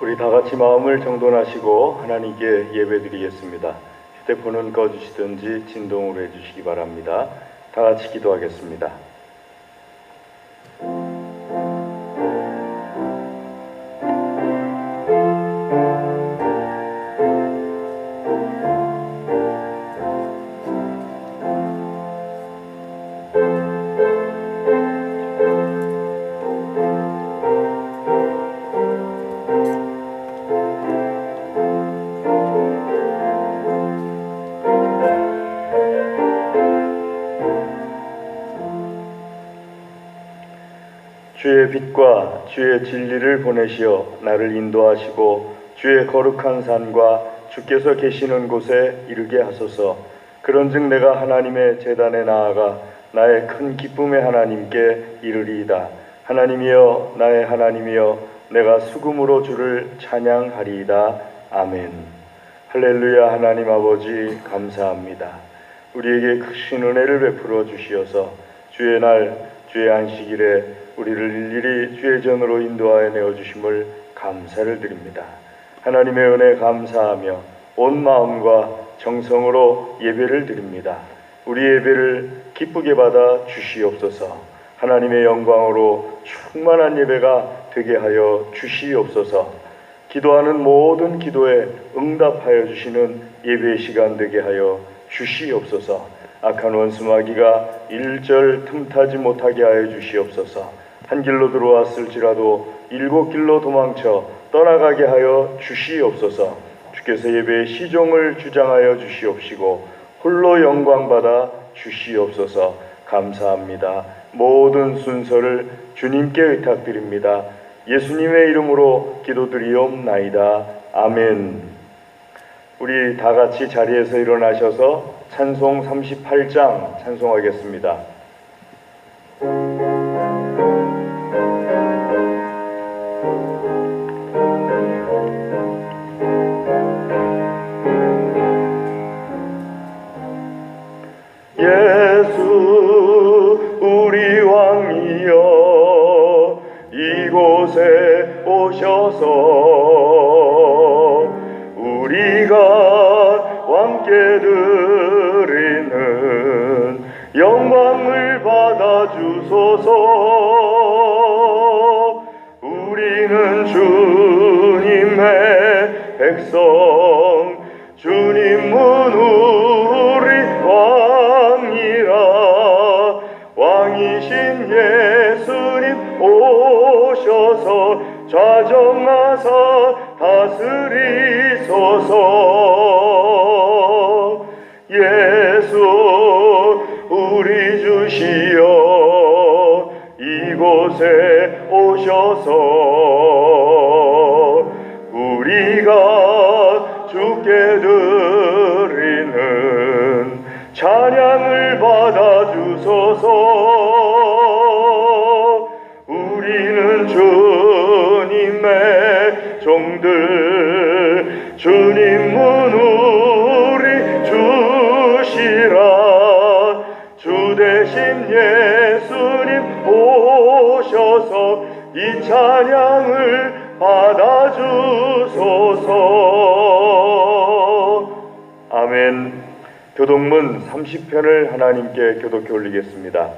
우리 다 같이 마음을 정돈하시고 하나님께 예배드리겠습니다. 휴대폰은 꺼주시든지 진동으로 해주시기 바랍니다. 다 같이 기도하겠습니다. 주의 빛과 주의 진리를 보내시어 나를 인도하시고 주의 거룩한 산과 주께서 계시는 곳에 이르게 하소서. 그런즉 내가 하나님의 제단에 나아가 나의 큰 기쁨의 하나님께 이르리이다. 하나님이여, 나의 하나님이여, 내가 수금으로 주를 찬양하리이다. 아멘. 할렐루야. 하나님 아버지 감사합니다. 우리에게 크신 은혜를 베풀어 주시어서 주의 날, 주의 안식일에 우리를 일일이 주의 전으로 인도하여 내어주심을 감사를 드립니다. 하나님의 은혜 감사하며 온 마음과 정성으로 예배를 드립니다. 우리 예배를 기쁘게 받아 주시옵소서. 하나님의 영광으로 충만한 예배가 되게 하여 주시옵소서. 기도하는 모든 기도에 응답하여 주시는 예배의 시간 되게 하여 주시옵소서. 악한 원수 마귀가 일절 틈타지 못하게 하여 주시옵소서. 한 길로 들어왔을지라도 일곱 길로 도망쳐 떠나가게 하여 주시옵소서. 주께서 예배의 시종을 주장하여 주시옵시고 홀로 영광받아 주시옵소서. 감사합니다. 모든 순서를 주님께 의탁드립니다. 예수님의 이름으로 기도드리옵나이다. 아멘. 우리 다 같이 자리에서 일어나셔서 찬송 38장 찬송하겠습니다. 예수 우리 왕이여 이곳에 오셔서 우리가 왕께 드리는 영광을 받아 주소서. 우리는 주님의 백성, 주님은 우리 왕이라. 왕이신 예수님 오셔서 좌정하사 다스리소서. 예수 우리 주시여 이곳에 오셔서 우리가 주께 드리는 찬양을 받아 주소서. 우리는 주님의 종들, 주님은 우리 주시라. 주 대신 예수님 오셔서 이 찬양을 받아 주소서. 아멘. 교독문 30편을 하나님께 교독해 올리겠습니다.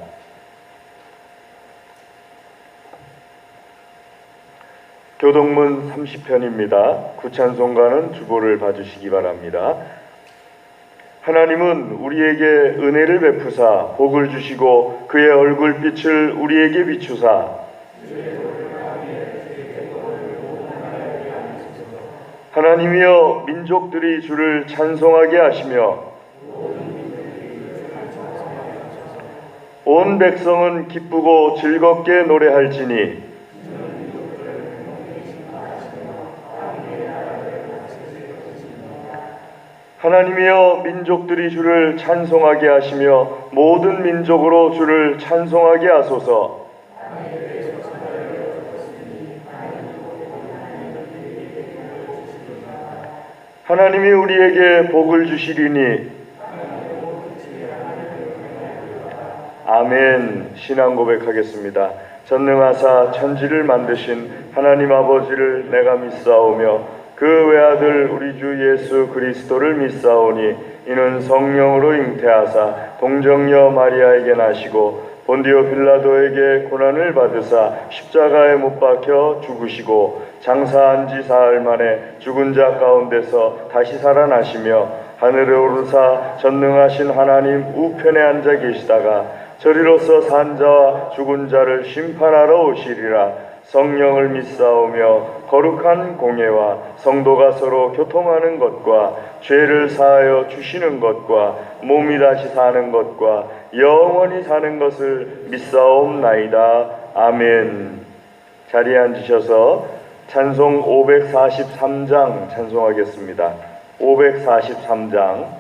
교독문 30편입니다. 구찬송가는 주보를 봐주시기 바랍니다. 하나님은 우리에게 은혜를 베푸사 복을 주시고 그의 얼굴빛을 우리에게 비추사 하나님이여 민족들이 주를 찬송하게 하시며 온 백성은 기쁘고 즐겁게 노래할지니 하나님이여 민족들이 주를 찬송하게 하시며 모든 민족으로 주를 찬송하게 하소서. 하나님이 우리에게 복을 주시리니 아멘. 신앙 고백하겠습니다. 전능하사 천지를 만드신 하나님 아버지를 내가 믿사오며 그 외아들 우리 주 예수 그리스도를 믿사오니 이는 성령으로 잉태하사 동정녀 마리아에게 나시고 본디오 빌라도에게 고난을 받으사 십자가에 못 박혀 죽으시고 장사한 지 사흘 만에 죽은 자 가운데서 다시 살아나시며 하늘에 오르사 전능하신 하나님 우편에 앉아 계시다가 저리로서 산 자와 죽은 자를 심판하러 오시리라. 성령을 믿사오며 거룩한 공예와 성도가 서로 교통하는 것과 죄를 사하여 주시는 것과 몸이 다시 사는 것과 영원히 사는 것을 믿사옵나이다. 아멘. 자리에 앉으셔서 찬송 543장 찬송하겠습니다. 543장.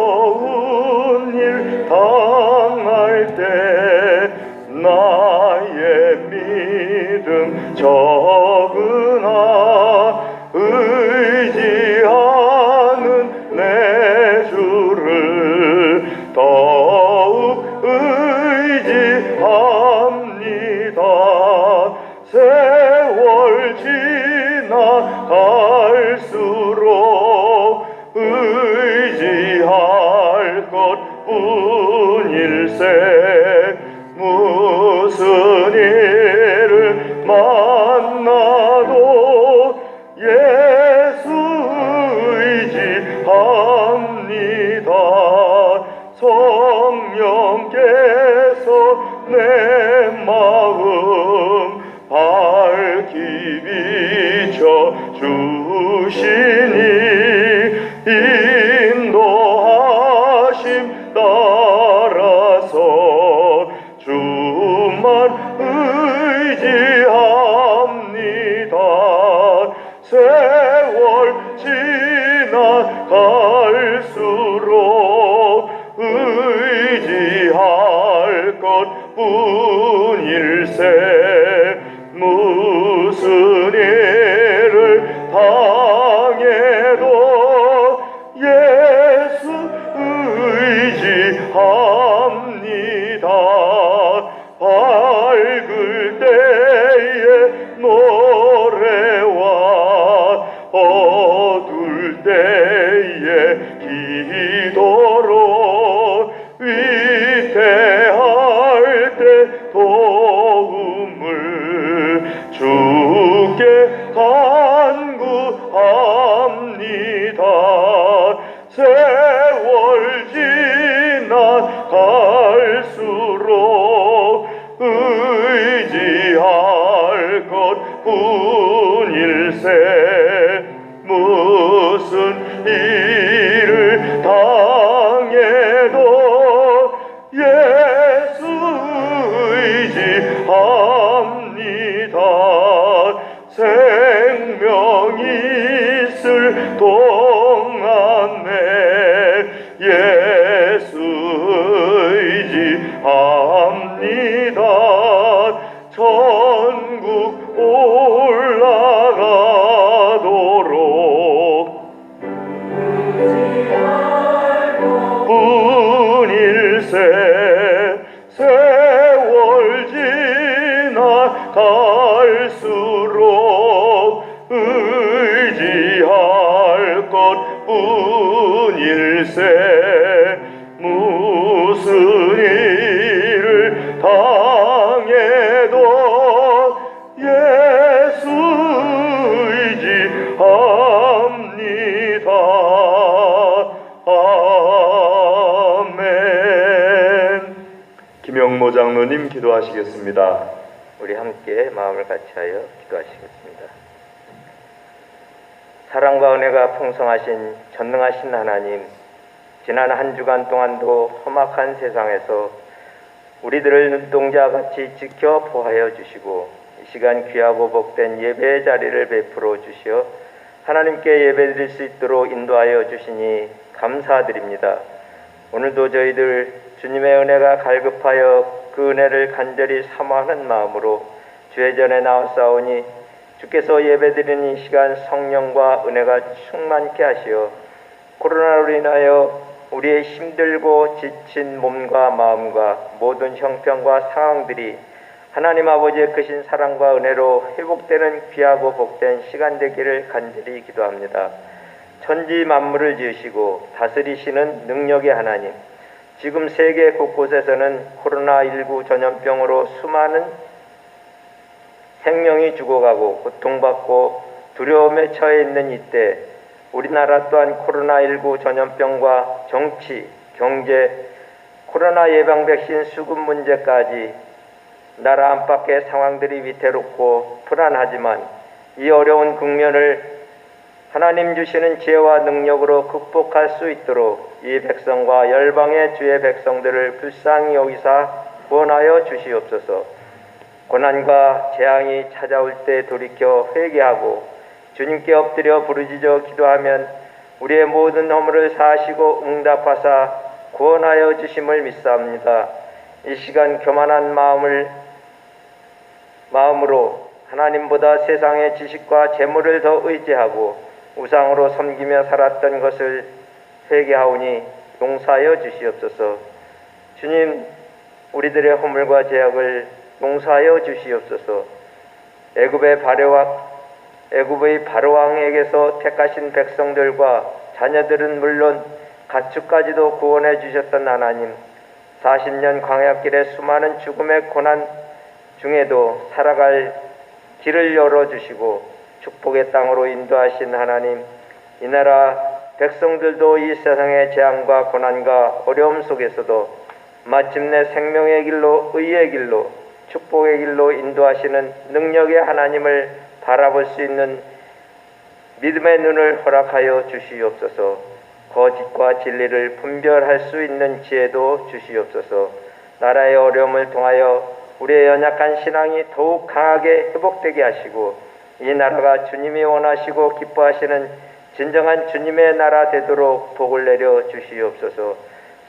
어려운 일 당할 때 나의 믿음 적으나 의지하는 내 주를 더욱 의지합니다. 세월 지나갈수록 의지할 것뿐일세. 무슨 일을 만나도 예수 의지합니다. 성령께서 내 마음 밝히 비춰 주시니 인도하심 따라서 주만 의지합니다. 세월 지나갈수록 의지할 것뿐일세. 무슨 일을 당해도 예수 의지합니다. 밝을 때의 노래와 어두울 때의 기도로 위태할 때 도움을 주께 간구합니다. 세월 지나갈수록 의지할 것뿐일세. 무슨 일을 당해도 예수 의지합니다. 생명이 있을 동안에 예수 의지합니다. 천국 올라가도록 뿐일세. 세월 지나갈수록 의지할 것뿐일세. 무슨 일을 당해도 예수 의지합니다. 아멘. 김영모 장로님 기도하시겠습니다. 우리 함께 마음을 같이하여 기도하시겠습니다. 사랑과 은혜가 풍성하신 전능하신 하나님, 지난 한 주간 동안도 험악한 세상에서 우리들을 눈동자같이 지켜 보하여 주시고 이 시간 귀하고 복된 예배의 자리를 베풀어 주시어 하나님께 예배드릴 수 있도록 인도하여 주시니 감사드립니다. 오늘도 저희들 주님의 은혜가 갈급하여 그 은혜를 간절히 사모하는 마음으로 주의 전에 나왔사오니 주께서 예배드리는 이 시간 성령과 은혜가 충만케 하시어 코로나로 인하여 우리의 힘들고 지친 몸과 마음과 모든 형편과 상황들이 하나님 아버지의 크신 사랑과 은혜로 회복되는 귀하고 복된 시간 되기를 간절히 기도합니다. 천지 만물을 지으시고 다스리시는 능력의 하나님, 지금 세계 곳곳에서는 코로나19 전염병으로 수많은 생명이 죽어가고 고통받고 두려움에 처해 있는 이때 우리나라 또한 코로나19 전염병과 정치, 경제, 코로나 예방 백신 수급 문제까지 나라 안팎의 상황들이 위태롭고 불안하지만 이 어려운 국면을 하나님 주시는 지혜와 능력으로 극복할 수 있도록 이 백성과 열방의 주의 백성들을 불쌍히 여기사 구원하여 주시옵소서. 고난과 재앙이 찾아올 때 돌이켜 회개하고 주님께 엎드려 부르짖어 기도하면 우리의 모든 허물을 사하시고 응답하사 구원하여 주심을 믿사옵니다. 이 시간 교만한 마음으로 하나님보다 세상의 지식과 재물을 더 의지하고 우상으로 섬기며 살았던 것을 회개하오니 용서하여 주시옵소서. 주님, 우리들의 허물과 죄악을 용서하여 주시옵소서. 애굽의 바로왕에게서 택하신 백성들과 자녀들은 물론 가축까지도 구원해 주셨던 하나님, 40년 광야길의 수많은 죽음의 고난 중에도 살아갈 길을 열어주시고 축복의 땅으로 인도하신 하나님, 이 나라 백성들도 이 세상의 재앙과 고난과 어려움 속에서도 마침내 생명의 길로, 의의 길로, 축복의 길로 인도하시는 능력의 하나님을 바라볼 수 있는 믿음의 눈을 허락하여 주시옵소서. 거짓과 진리를 분별할 수 있는 지혜도 주시옵소서. 나라의 어려움을 통하여 우리의 연약한 신앙이 더욱 강하게 회복되게 하시고 이 나라가 주님이 원하시고 기뻐하시는 진정한 주님의 나라 되도록 복을 내려 주시옵소서.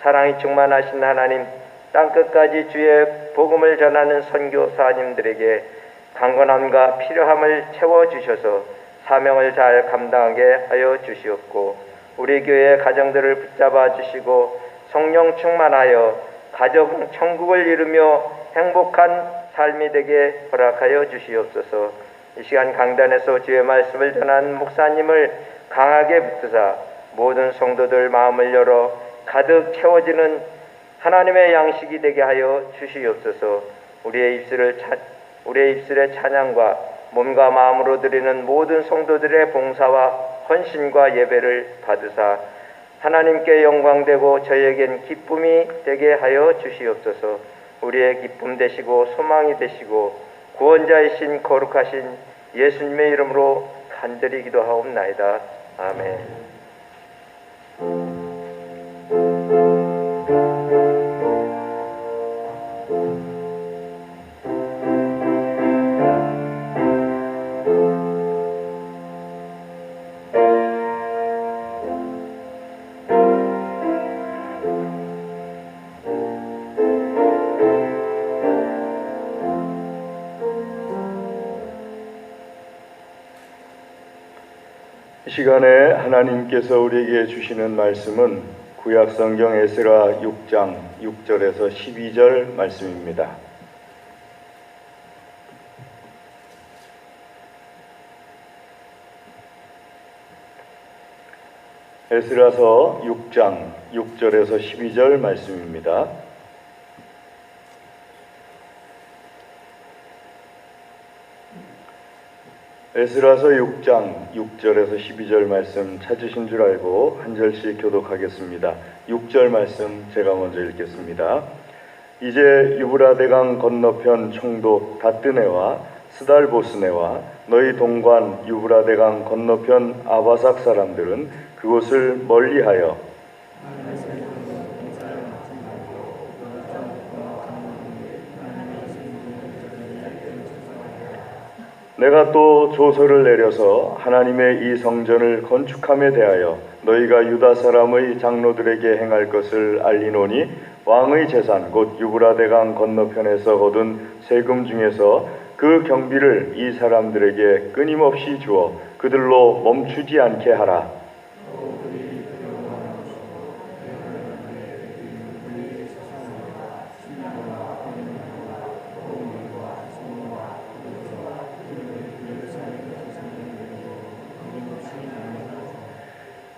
사랑이 충만하신 하나님, 땅끝까지 주의 복음을 전하는 선교사님들에게 강건함과 필요함을 채워주셔서 사명을 잘 감당하게 하여 주시옵고 우리 교회의 가정들을 붙잡아 주시고 성령 충만하여 가정 천국을 이루며 행복한 삶이 되게 허락하여 주시옵소서. 이 시간 강단에서 주의 말씀을 전하는 목사님을 강하게 붙드사 모든 성도들 마음을 열어 가득 채워지는 하나님의 양식이 되게 하여 주시옵소서. 우리의 입술의 찬양과 몸과 마음으로 드리는 모든 성도들의 봉사와 헌신과 예배를 받으사 하나님께 영광되고 저희에겐 기쁨이 되게 하여 주시옵소서. 우리의 기쁨 되시고 소망이 되시고 구원자이신 거룩하신 예수님의 이름으로 간절히 기도하옵나이다. 아멘. 이 시간에 하나님께서 우리에게 주시는 말씀은 구약성경 에스라 6장 6절에서 12절 말씀입니다. 에스라서 6장 6절에서 12절 말씀입니다. 에스라서 6장 6절에서 12절 말씀 찾으신 줄 알고 한 절씩 교독하겠습니다. 6절 말씀 제가 먼저 읽겠습니다. 이제 유브라데강 건너편 총독 다뜨네와 스달보스네와 너희 동관 유브라데강 건너편 아바삭 사람들은 그곳을 멀리하여 내가 또 조서를 내려서 하나님의 이 성전을 건축함에 대하여 너희가 유다 사람의 장로들에게 행할 것을 알리노니 왕의 재산 곧 유브라데강 건너편에서 거둔 세금 중에서 그 경비를 이 사람들에게 끊임없이 주어 그들로 멈추지 않게 하라.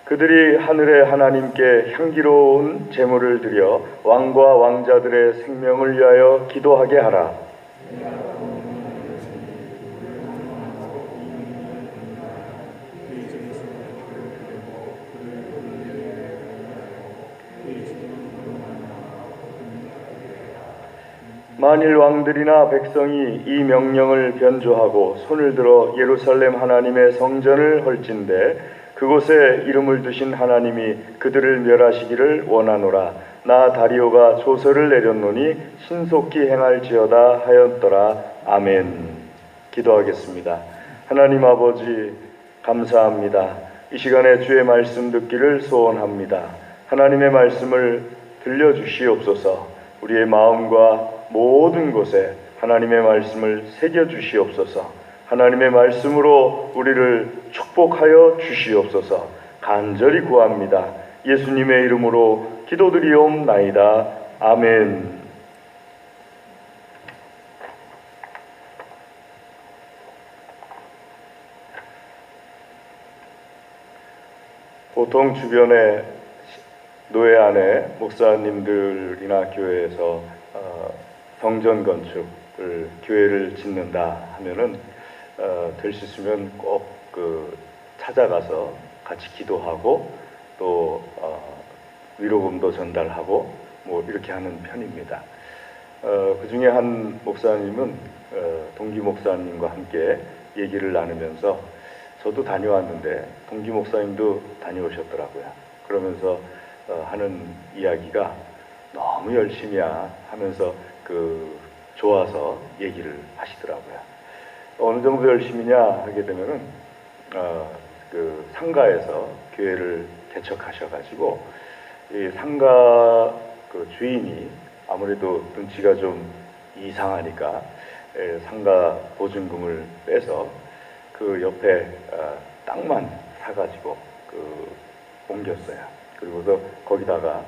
그들이 하늘의 하나님께 향기로운 제물을 드려 왕과 왕자들의 생명을 위하여 기도하게 하라. 만일 왕들이나 백성이 이 명령을 변조하고 손을 들어 예루살렘 하나님의 성전을 헐진대 그곳에 이름을 두신 하나님이 그들을 멸하시기를 원하노라. 나 다리오가 조서를 내렸노니 신속히 행할지어다 하였더라. 아멘. 기도하겠습니다. 하나님 아버지 감사합니다. 이 시간에 주의 말씀 듣기를 소원합니다. 하나님의 말씀을 들려주시옵소서. 우리의 마음과 모든 곳에 하나님의 말씀을 새겨주시옵소서. 하나님의 말씀으로 우리를 축복하여 주시옵소서. 간절히 구합니다. 예수님의 이름으로 기도드리옵나이다. 아멘. 보통 주변에 노예 안에 목사님들이나 교회에서 성전 건축을 교회를 짓는다 하면은 될 수 있으면 꼭 찾아가서 같이 기도하고 또 위로금도 전달하고 뭐 이렇게 하는 편입니다. 그 중에 한 목사님은 동기 목사님과 함께 얘기를 나누면서 저도 다녀왔는데 동기 목사님도 다녀오셨더라고요. 그러면서 하는 이야기가 너무 열심히야 하면서 좋아서 얘기를 하시더라고요. 어느 정도 열심히냐 하게 되면은 상가에서 교회를 개척하셔가지고 이 상가 주인이 아무래도 눈치가 좀 이상하니까 상가 보증금을 빼서 그 옆에 땅만 사가지고 옮겼어요. 그리고서 거기다가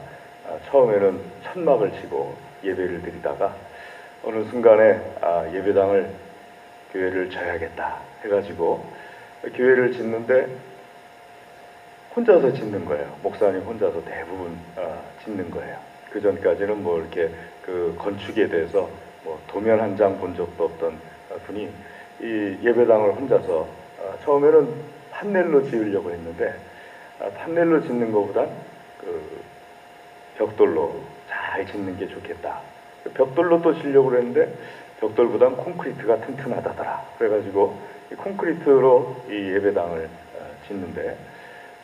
처음에는 천막을 치고 예배를 드리다가 어느 순간에 예배당을 교회를 져야겠다 해가지고 교회를 짓는데 혼자서 짓는 거예요. 목사님 혼자서 대부분 짓는 거예요. 그 전까지는 뭐 이렇게 건축에 대해서 뭐 도면 한 장 본 적도 없던 분이 이 예배당을 혼자서 처음에는 판넬로 지으려고 했는데 판넬로 짓는 것보단 벽돌로 잘 짓는 게 좋겠다. 벽돌로 또 지으려고 했는데 벽돌보단 콘크리트가 튼튼하다더라. 그래가지고 이 콘크리트로 이 예배당을 짓는데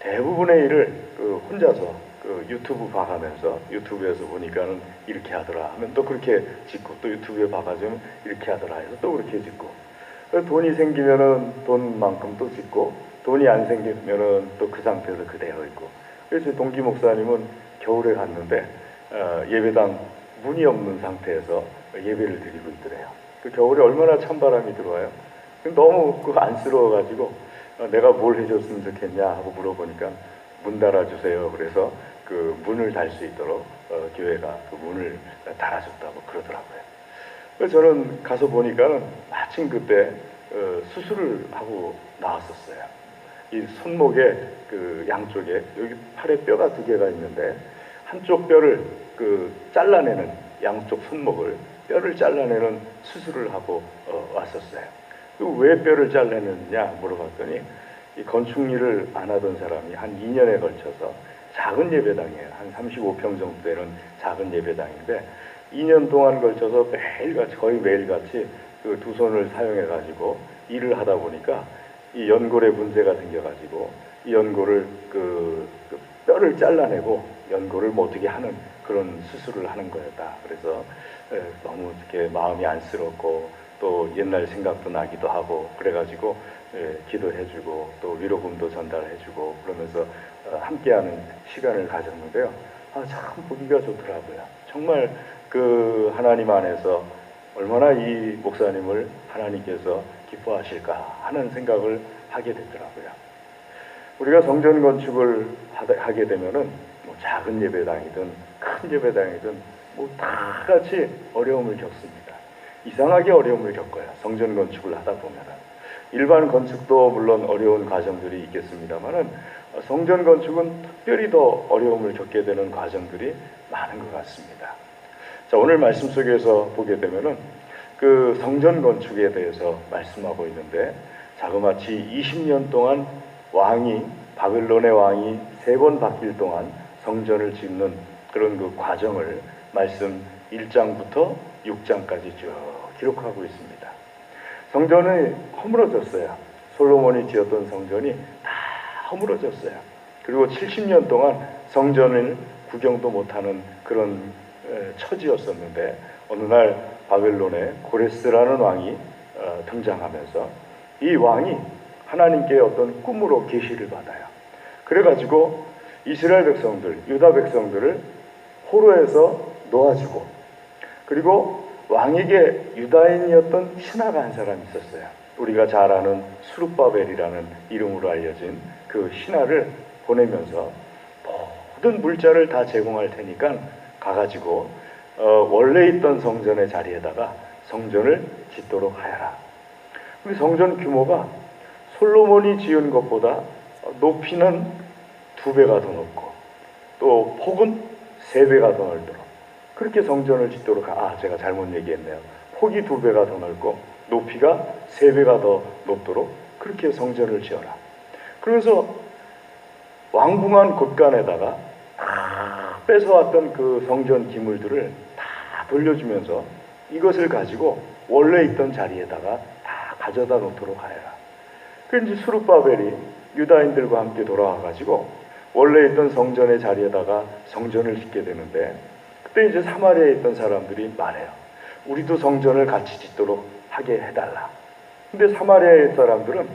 대부분의 일을 혼자서 유튜브 봐가면서 유튜브에서 보니까는 이렇게 하더라 하면 또 그렇게 짓고 또 유튜브에 봐가지고 이렇게 하더라 해서 또 그렇게 짓고 돈이 생기면은 돈만큼 또 짓고 돈이 안 생기면은 또 그 상태에서 그대로 있고 그래서 동기 목사님은 겨울에 갔는데 예배당 문이 없는 상태에서 예배를 드리고 있더래요. 그 겨울에 얼마나 찬바람이 들어와요. 너무 안쓰러워가지고 내가 뭘 해줬으면 좋겠냐 하고 물어보니까 문 달아주세요. 그래서 그 문을 달 수 있도록 교회가 그 문을 달아줬다고 그러더라고요. 그래서 저는 가서 보니까는 마침 그때 수술을 하고 나왔었어요. 이 손목에 양쪽에 여기 팔에 뼈가 2개가 있는데 한쪽 뼈를 잘라내는 양쪽 손목을 뼈를 잘라내는 수술을 하고 왔었어요. 왜 뼈를 잘라내느냐 물어봤더니 이 건축 일을 안 하던 사람이 한 2년에 걸쳐서 작은 예배당이에요. 한 35평 정도 되는 작은 예배당인데 2년 동안 걸쳐서 매일같이 거의 매일같이 두 손을 사용해 가지고 일을 하다 보니까 이 연골에 문제가 생겨 가지고 이 연골을 뼈를 잘라내고 연골을 못 어떻게 하는 그런 수술을 하는 거였다. 그래서 너무 이렇게 마음이 안쓰럽고 또 옛날 생각도 나기도 하고 그래가지고 기도해주고 또 위로금도 전달해주고 그러면서 함께하는 시간을 가졌는데요. 참 보기가 좋더라고요. 정말 하나님 안에서 얼마나 이 목사님을 하나님께서 기뻐하실까 하는 생각을 하게 되더라고요. 우리가 성전 건축을 하게 되면은 뭐 작은 예배당이든 큰 예배당이든 뭐 다 같이 어려움을 겪습니다. 이상하게 어려움을 겪어요. 성전 건축을 하다 보면은. 일반 건축도 물론 어려운 과정들이 있겠습니다만은 성전 건축은 특별히 더 어려움을 겪게 되는 과정들이 많은 것 같습니다. 자, 오늘 말씀 속에서 보게 되면은 그 성전 건축에 대해서 말씀하고 있는데 자그마치 20년 동안 바빌론의 왕이 3번 바뀔 동안 성전을 짓는 그런 그 과정을 말씀 1장부터 6장까지 쭉 기록하고 있습니다. 성전이 허물어졌어요. 솔로몬이 지었던 성전이 다 허물어졌어요. 그리고 70년 동안 성전을 구경도 못하는 그런 처지였었는데 어느 날 바벨론에 고레스라는 왕이 등장하면서 이 왕이 하나님께 어떤 꿈으로 계시를 받아요. 그래가지고 이스라엘 백성들, 유다 백성들을 포로에서 놓아주고 그리고 왕에게 유다인이었던 신하가 한 사람이 있었어요. 우리가 잘 아는 수룹바벨이라는 이름으로 알려진 그 신하를 보내면서 모든 물자를 다 제공할 테니까 가가지고 원래 있던 성전의 자리에다가 성전을 짓도록 하여라. 그 성전 규모가 솔로몬이 지은 것보다 높이는 2배가 더 높고 또 폭은 3배가 더 넓도록 그렇게 성전을 짓도록 제가 잘못 얘기했네요. 폭이 2배가 더 넓고 높이가 3배가 더 높도록 그렇게 성전을 지어라. 그러면서 왕궁한 곳간에다가 다 뺏어왔던 그 성전 기물들을 다 돌려주면서 이것을 가지고 원래 있던 자리에다가 다 가져다 놓도록 하여라. 그래서 이제 수룹바벨이 유다인들과 함께 돌아와가지고 원래 있던 성전의 자리에다가 성전을 짓게 되는데 그때 이제 사마리아에 있던 사람들이 말해요. 우리도 성전을 같이 짓도록 하게 해달라. 근데 사마리아의 사람들은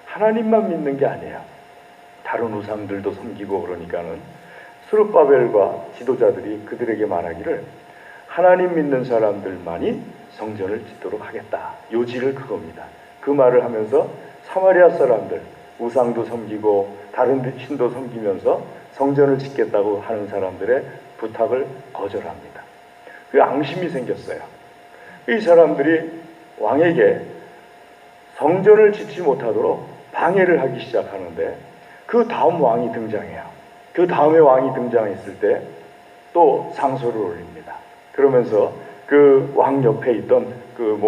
하나님만 믿는 게 아니에요. 다른 우상들도 섬기고 그러니까는 스룹바벨과 지도자들이 그들에게 말하기를 하나님 믿는 사람들만이 성전을 짓도록 하겠다. 요지를 그겁니다. 그 말을 하면서 사마리아 사람들, 우상도 섬기고 다른 신도 섬기면서 성전을 짓겠다고 하는 사람들의 부탁을 거절합니다. 그 앙심이 생겼어요. 이 사람들이 왕에게 성전을 짓지 못하도록 방해를 하기 시작하는데 그 다음 왕이 등장해요. 그 다음에 왕이 등장했을 때 또 상소를 올립니다. 그러면서 그 왕 옆에 있던 그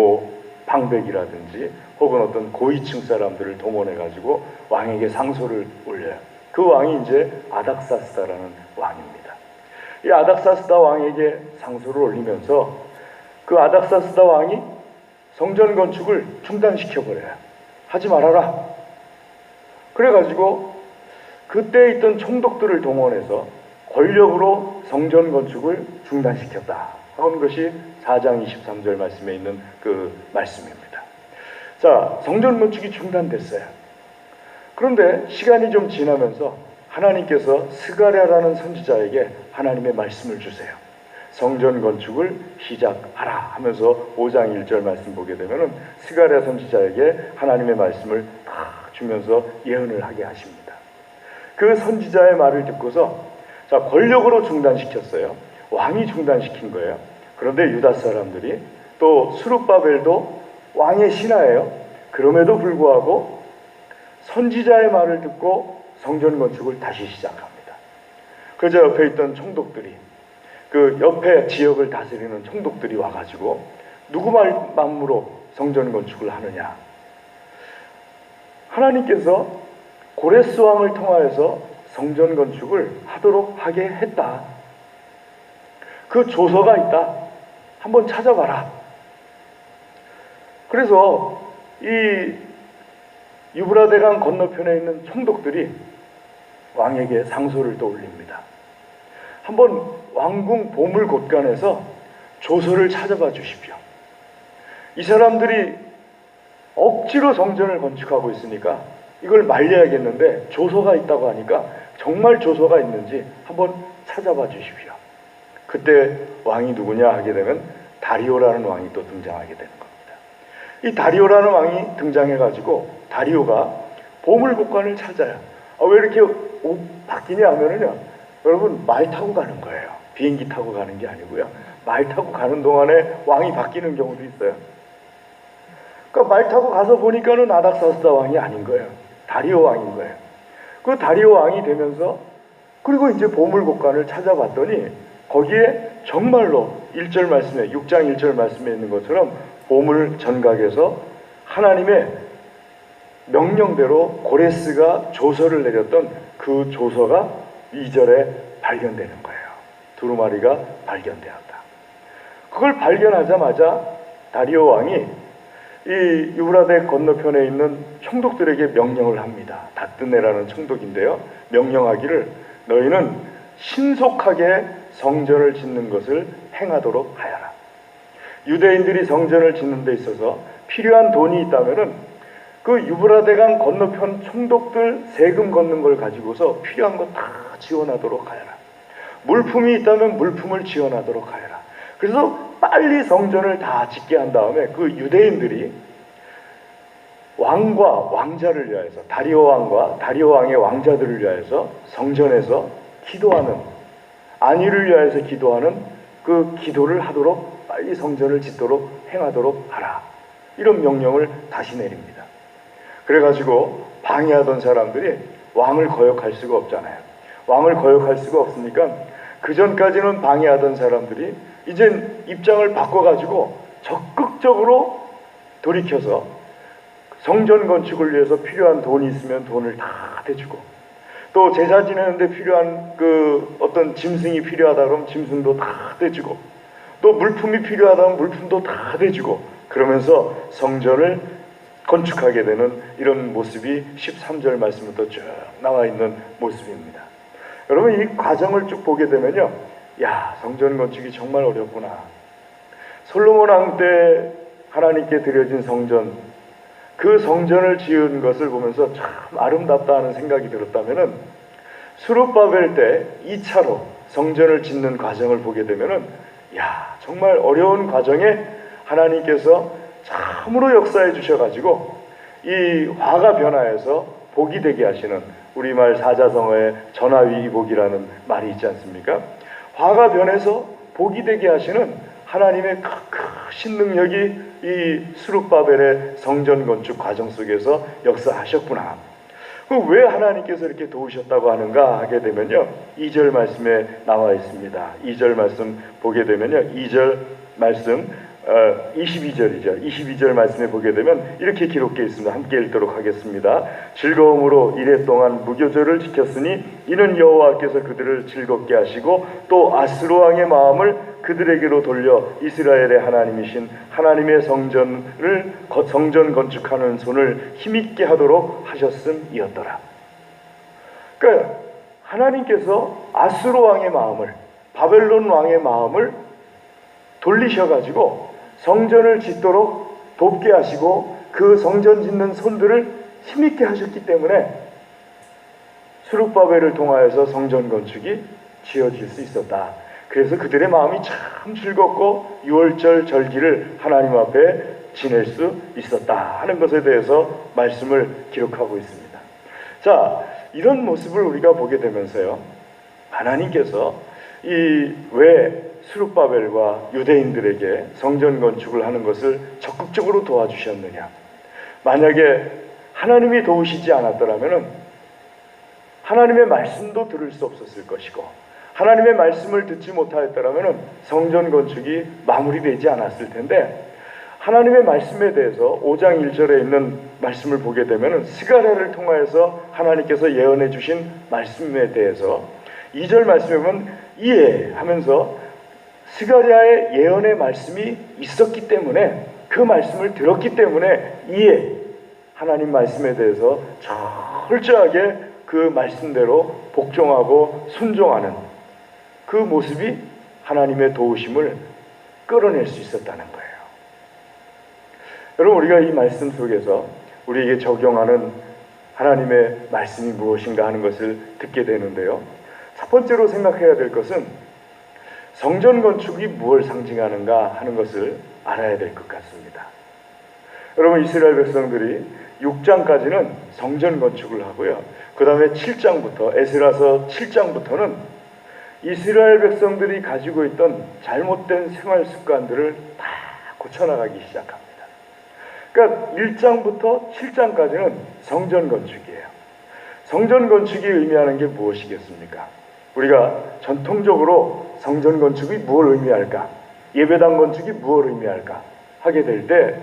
방백이라든지 혹은 어떤 고위층 사람들을 동원해가지고 왕에게 상소를 올려요. 그 왕이 이제 아닥사스다라는 왕입니다. 이 아닥사스다 왕에게 상소를 올리면서 그 아닥사스다 왕이 성전 건축을 중단시켜버려요. 하지 말아라. 그래가지고 그때 있던 총독들을 동원해서 권력으로 성전 건축을 중단시켰다 하는 것이 4장 23절 말씀에 있는 그 말씀입니다. 자, 성전 건축이 중단됐어요. 그런데 시간이 좀 지나면서 하나님께서 스가랴라는 선지자에게 하나님의 말씀을 주세요. 성전 건축을 시작하라 하면서 5장 1절 말씀 보게 되면은 스가랴 선지자에게 하나님의 말씀을 딱 주면서 예언을 하게 하십니다. 그 선지자의 말을 듣고서 자, 권력으로 중단시켰어요. 왕이 중단시킨 거예요. 그런데 유다 사람들이 또 스룹바벨도 왕의 신하예요. 그럼에도 불구하고 선지자의 말을 듣고 성전 건축을 다시 시작합니다. 그저 옆에 있던 총독들이 그 옆에 지역을 다스리는 총독들이 와가지고 누구 마음으로 성전 건축을 하느냐? 하나님께서 고레스 왕을 통하여서 성전 건축을 하도록 하게 했다. 그 조서가 있다. 한번 찾아봐라. 그래서 이 유브라데강 건너편에 있는 총독들이 왕에게 상소를 또 올립니다. 한번 왕궁 보물 곳간에서 조서를 찾아봐 주십시오. 이 사람들이 억지로 성전을 건축하고 있으니까 이걸 말려야겠는데 조서가 있다고 하니까 정말 조서가 있는지 한번 찾아봐 주십시오. 그때 왕이 누구냐 하게 되면 다리오라는 왕이 또 등장하게 되는 겁니다. 이 다리오라는 왕이 등장해가지고 다리오가 보물곡관을 찾아요. 왜 이렇게 옷 바뀌냐 하면은요, 여러분 말 타고 가는 거예요. 비행기 타고 가는 게 아니고요. 말 타고 가는 동안에 왕이 바뀌는 경우도 있어요. 그러니까 말 타고 가서 보니까는 아닥사스다 왕이 아닌 거예요. 다리오 왕인 거예요. 그 다리오 왕이 되면서 그리고 이제 보물곡관을 찾아봤더니 거기에 정말로 1절 말씀에 6장 1절 말씀에 있는 것처럼 보물 전각에서 하나님의 명령대로 고레스가 조서를 내렸던 그 조서가 2절에 발견되는 거예요. 두루마리가 발견되었다. 그걸 발견하자마자 다리오 왕이 이 유브라데 건너편에 있는 총독들에게 명령을 합니다. 다뜨네라는 총독인데요. 명령하기를 너희는 신속하게 성전을 짓는 것을 행하도록 하여라. 유대인들이 성전을 짓는 데 있어서 필요한 돈이 있다면은 그 유브라데강 건너편 총독들 세금 걷는 걸 가지고서 필요한 거 다 지원하도록 하여라. 물품이 있다면 물품을 지원하도록 하여라. 그래서 빨리 성전을 다 짓게 한 다음에 그 유대인들이 왕과 왕자를 위하여서 다리오 왕과 다리오 왕의 왕자들을 위하여서 성전에서 기도하는, 안위를 위하여서 기도하는 그 기도를 하도록 빨리 성전을 짓도록 행하도록 하라. 이런 명령을 다시 내립니다. 그래가지고 방해하던 사람들이 왕을 거역할 수가 없잖아요. 왕을 거역할 수가 없으니까 그 전까지는 방해하던 사람들이 이젠 입장을 바꿔가지고 적극적으로 돌이켜서 성전 건축을 위해서 필요한 돈이 있으면 돈을 다 대주고, 또 제사 지내는데 필요한 그 어떤 짐승이 필요하다 그러면 짐승도 다 대주고, 또 물품이 필요하다면 물품도 다 대주고, 그러면서 성전을 건축하게 되는 이런 모습이 13절 말씀부터 쭉 나와 있는 모습입니다. 여러분, 이 과정을 쭉 보게 되면요, 야, 성전 건축이 정말 어렵구나. 솔로몬 왕 때 하나님께 드려진 성전, 그 성전을 지은 것을 보면서 참 아름답다 하는 생각이 들었다면은 스룹바벨 때 2차로 성전을 짓는 과정을 보게 되면은 야, 정말 어려운 과정에 하나님께서 참으로 역사해 주셔가지고 이 화가 변화해서 복이 되게 하시는, 우리말 사자성어에 전화위복이라는 말이 있지 않습니까? 화가 변해서 복이 되게 하시는 하나님의 크신 능력이 이 스룹바벨의 성전 건축 과정 속에서 역사하셨구나. 왜 하나님께서 이렇게 도우셨다고 하는가 하게 되면요, 2절 말씀에 나와 있습니다. 2절 말씀 보게 되면요, 2절 말씀 22절이죠. 22절 말씀에 보게 되면 이렇게 기록되어 있습니다. 함께 읽도록 하겠습니다. 즐거움으로 이랫동안 무교절을 지켰으니 이는 여호와께서 그들을 즐겁게 하시고 또 아스로 왕의 마음을 그들에게로 돌려 이스라엘의 하나님이신 하나님의 성전 건축하는 손을 힘있게 하도록 하셨음이었더라. 그러니까 하나님께서 아스로 왕의 마음을, 바벨론 왕의 마음을 돌리셔가지고 성전을 짓도록 돕게 하시고 그 성전 짓는 손들을 힘있게 하셨기 때문에 스룹바벨을 통하여서 성전 건축이 지어질 수 있었다. 그래서 그들의 마음이 참 즐겁고 유월절 절기를 하나님 앞에 지낼 수 있었다 하는 것에 대해서 말씀을 기록하고 있습니다. 자, 이런 모습을 우리가 보게 되면서요, 하나님께서 왜 스룹바벨과 유대인들에게 성전 건축을 하는 것을 적극적으로 도와주셨느냐? 만약에 하나님이 도우시지 않았더라면 하나님의 말씀도 들을 수 없었을 것이고, 하나님의 말씀을 듣지 못하였더라면 성전 건축이 마무리되지 않았을 텐데, 하나님의 말씀에 대해서 5장 1절에 있는 말씀을 보게 되면 스가랴를 통하여서 하나님께서 예언해 주신 말씀에 대해서 2절 말씀에 보면 이해하면서 스가랴의 예언의 말씀이 있었기 때문에, 그 말씀을 들었기 때문에 하나님 말씀에 대해서 철저하게 그 말씀대로 복종하고 순종하는 그 모습이 하나님의 도우심을 끌어낼 수 있었다는 거예요. 여러분, 우리가 이 말씀 속에서 우리에게 적용하는 하나님의 말씀이 무엇인가 하는 것을 듣게 되는데요, 첫 번째로 생각해야 될 것은 성전 건축이 무엇을 상징하는가 하는 것을 알아야 될 것 같습니다. 여러분, 이스라엘 백성들이 6장까지는 성전 건축을 하고요. 그 다음에 7장부터, 에스라서 7장부터는 이스라엘 백성들이 가지고 있던 잘못된 생활 습관들을 다 고쳐나가기 시작합니다. 그러니까 1장부터 7장까지는 성전 건축이에요. 성전 건축이 의미하는 게 무엇이겠습니까? 우리가 전통적으로 성전 건축이 무엇을 의미할까? 예배당 건축이 무엇을 의미할까? 하게 될 때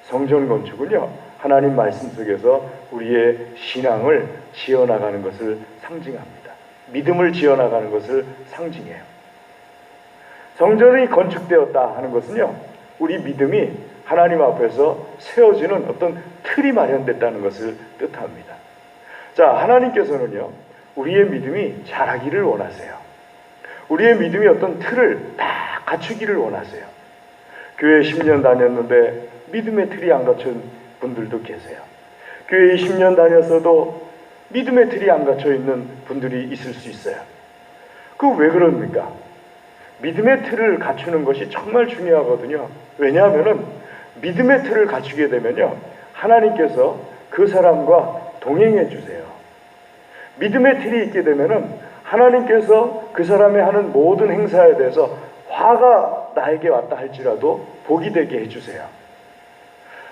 성전 건축은요, 하나님 말씀 속에서 우리의 신앙을 지어나가는 것을 상징합니다. 믿음을 지어나가는 것을 상징해요. 성전이 건축되었다 하는 것은요, 우리 믿음이 하나님 앞에서 세워지는 어떤 틀이 마련됐다는 것을 뜻합니다. 자, 하나님께서는요, 우리의 믿음이 자라기를 원하세요. 우리의 믿음이 어떤 틀을 딱 갖추기를 원하세요. 교회 10년 다녔는데 믿음의 틀이 안 갖춘 분들도 계세요. 교회 20년 다녔어도 믿음의 틀이 안 갖춰 있는 분들이 있을 수 있어요. 그 왜 그럽니까? 믿음의 틀을 갖추는 것이 정말 중요하거든요. 왜냐하면은 믿음의 틀을 갖추게 되면요, 하나님께서 그 사람과 동행해 주세요. 믿음의 틀이 있게 되면은 하나님께서 그 사람이 하는 모든 행사에 대해서 화가 나에게 왔다 할지라도 복이 되게 해주세요.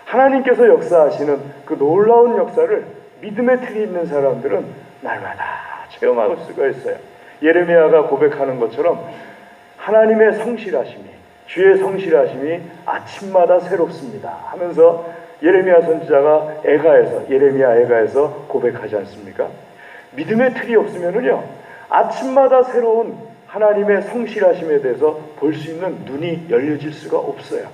하나님께서 역사하시는 그 놀라운 역사를 믿음의 틀이 있는 사람들은 날마다 체험할 수가 있어요. 예레미야가 고백하는 것처럼 하나님의 성실하심이, 주의 성실하심이 아침마다 새롭습니다 하면서 예레미야 선지자가 예레미야 애가에서 고백하지 않습니까? 믿음의 틀이 없으면은요, 아침마다 새로운 하나님의 성실하심에 대해서 볼 수 있는 눈이 열려질 수가 없어요.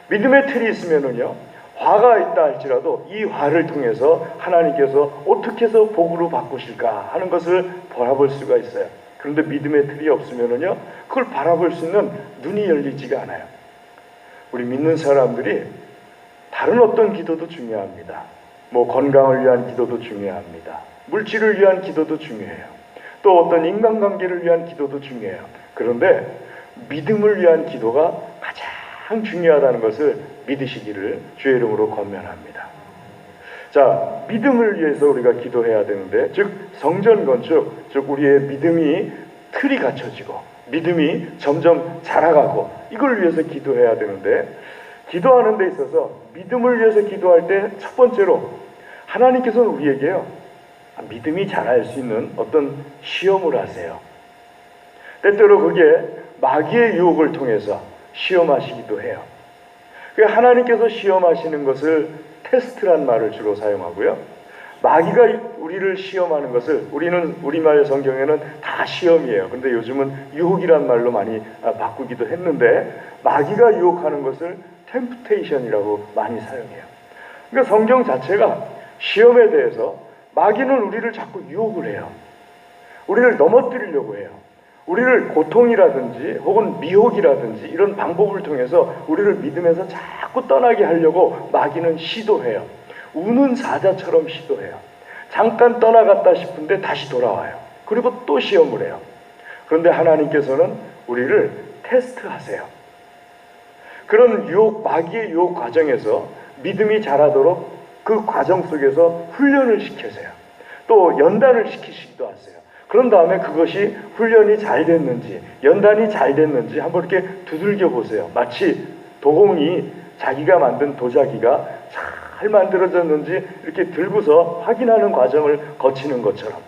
믿음의 틀이 있으면은요, 화가 있다 할지라도 이 화를 통해서 하나님께서 어떻게 해서 복으로 바꾸실까 하는 것을 바라볼 수가 있어요. 그런데 믿음의 틀이 없으면은요, 그걸 바라볼 수 있는 눈이 열리지가 않아요. 우리 믿는 사람들이 다른 어떤 기도도 중요합니다. 뭐 건강을 위한 기도도 중요합니다. 물질을 위한 기도도 중요해요. 또 어떤 인간관계를 위한 기도도 중요해요. 그런데 믿음을 위한 기도가 가장 중요하다는 것을 믿으시기를 주의 이름으로 권면합니다. 자, 믿음을 위해서 우리가 기도해야 되는데, 즉 성전 건축, 즉 우리의 믿음이 틀이 갖춰지고 믿음이 점점 자라가고, 이걸 위해서 기도해야 되는데, 기도하는 데 있어서 믿음을 위해서 기도할 때 첫 번째로 하나님께서는 우리에게요, 믿음이 자랄 수 있는 어떤 시험을 하세요. 때때로 그게 마귀의 유혹을 통해서 시험하시기도 해요. 하나님께서 시험하시는 것을 테스트란 말을 주로 사용하고요, 마귀가 우리를 시험하는 것을 우리는 우리말 성경에는 다 시험이에요. 근데 요즘은 유혹이란 말로 많이 바꾸기도 했는데, 마귀가 유혹하는 것을 템프테이션이라고 많이 사용해요. 그러니까 성경 자체가 시험에 대해서 마귀는 우리를 자꾸 유혹을 해요. 우리를 넘어뜨리려고 해요. 우리를 고통이라든지 혹은 미혹이라든지 이런 방법을 통해서 우리를 믿음에서 자꾸 떠나게 하려고 마귀는 시도해요. 우는 사자처럼 시도해요. 잠깐 떠나갔다 싶은데 다시 돌아와요. 그리고 또 시험을 해요. 그런데 하나님께서는 우리를 테스트하세요. 그런 유혹, 마귀의 유혹 과정에서 믿음이 자라도록 그 과정 속에서 훈련을 시키세요. 또 연단을 시키시기도 하세요. 그런 다음에 그것이 훈련이 잘 됐는지, 연단이 잘 됐는지 한번 이렇게 두들겨 보세요. 마치 도공이 자기가 만든 도자기가 잘 만들어졌는지 이렇게 들고서 확인하는 과정을 거치는 것처럼,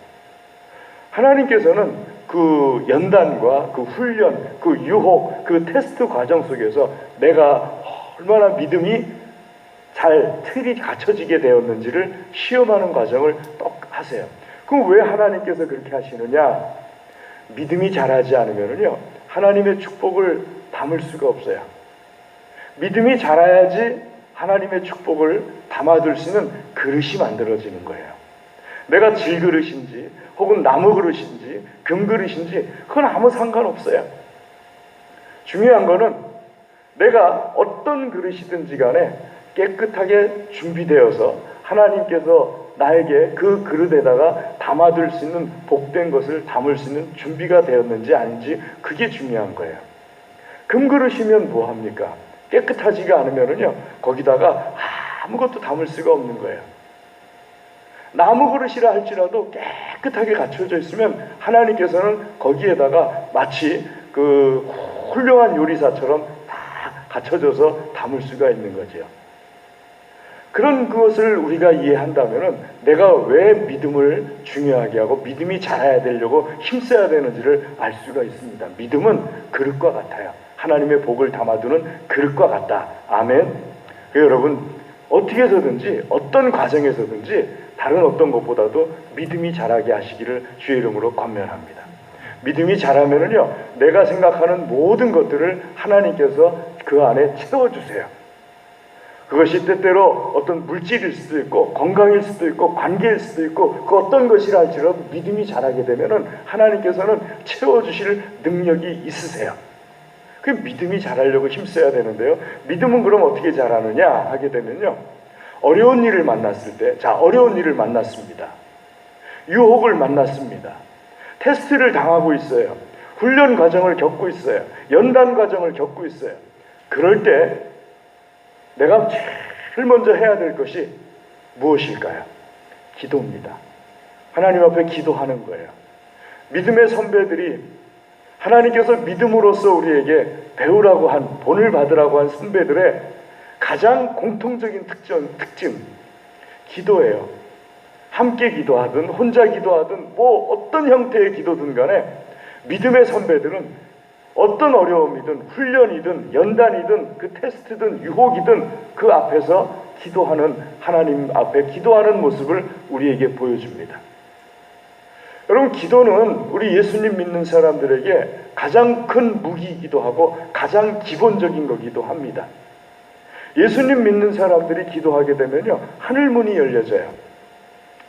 하나님께서는 그 연단과 그 훈련, 그 유혹, 그 테스트 과정 속에서 내가 얼마나 믿음이 잘 틀이 갖춰지게 되었는지를 시험하는 과정을 또 하세요. 그럼 왜 하나님께서 그렇게 하시느냐? 믿음이 자라지 않으면요, 하나님의 축복을 담을 수가 없어요. 믿음이 자라야지 하나님의 축복을 담아둘 수 있는 그릇이 만들어지는 거예요. 내가 질그릇인지 혹은 나무 그릇인지 금 그릇인지 그건 아무 상관없어요. 중요한 거는 내가 어떤 그릇이든지 간에 깨끗하게 준비되어서 하나님께서 나에게 그 그릇에다가 담아둘 수 있는 복된 것을 담을 수 있는 준비가 되었는지 아닌지 그게 중요한 거예요. 금그릇이면 뭐합니까? 깨끗하지가 않으면은요 거기다가 아무것도 담을 수가 없는 거예요. 나무 그릇이라 할지라도 깨끗하게 갖춰져 있으면 하나님께서는 거기에다가 마치 그 훌륭한 요리사처럼 다 갖춰져서 담을 수가 있는 거지요. 그런 그것을 우리가 이해한다면은 내가 왜 믿음을 중요하게 하고 믿음이 자라야 되려고 힘써야 되는지를 알 수가 있습니다. 믿음은 그릇과 같아요. 하나님의 복을 담아두는 그릇과 같다. 아멘. 여러분 어떻게 해서든지 어떤 과정에서든지 다른 어떤 것보다도 믿음이 자라게 하시기를 주의 이름으로 권면합니다. 믿음이 자라면은요 내가 생각하는 모든 것들을 하나님께서 그 안에 채워주세요. 그것이 때때로 어떤 물질일 수도 있고 건강일 수도 있고 관계일 수도 있고 그 어떤 것이라 할지라도 믿음이 자라게 되면은 하나님께서는 채워주실 능력이 있으세요. 그 믿음이 자라려고 힘써야 되는데요. 믿음은 그럼 어떻게 자라느냐 하게 되면요. 어려운 일을 만났을 때, 자 어려운 일을 만났습니다. 유혹을 만났습니다. 테스트를 당하고 있어요. 훈련 과정을 겪고 있어요. 연단 과정을 겪고 있어요. 그럴 때 내가 제일 먼저 해야 될 것이 무엇일까요? 기도입니다. 하나님 앞에 기도하는 거예요. 믿음의 선배들이 하나님께서 믿음으로써 우리에게 배우라고 한, 본을 받으라고 한 선배들의 가장 공통적인 특징, 기도예요. 함께 기도하든 혼자 기도하든 뭐 어떤 형태의 기도든 간에 믿음의 선배들은 어떤 어려움이든 훈련이든 연단이든 그 테스트든 유혹이든 그 앞에서 기도하는, 하나님 앞에 기도하는 모습을 우리에게 보여줍니다. 여러분 기도는 우리 예수님 믿는 사람들에게 가장 큰 무기이기도 하고 가장 기본적인 거기도 합니다. 예수님 믿는 사람들이 기도하게 되면요 하늘문이 열려져요.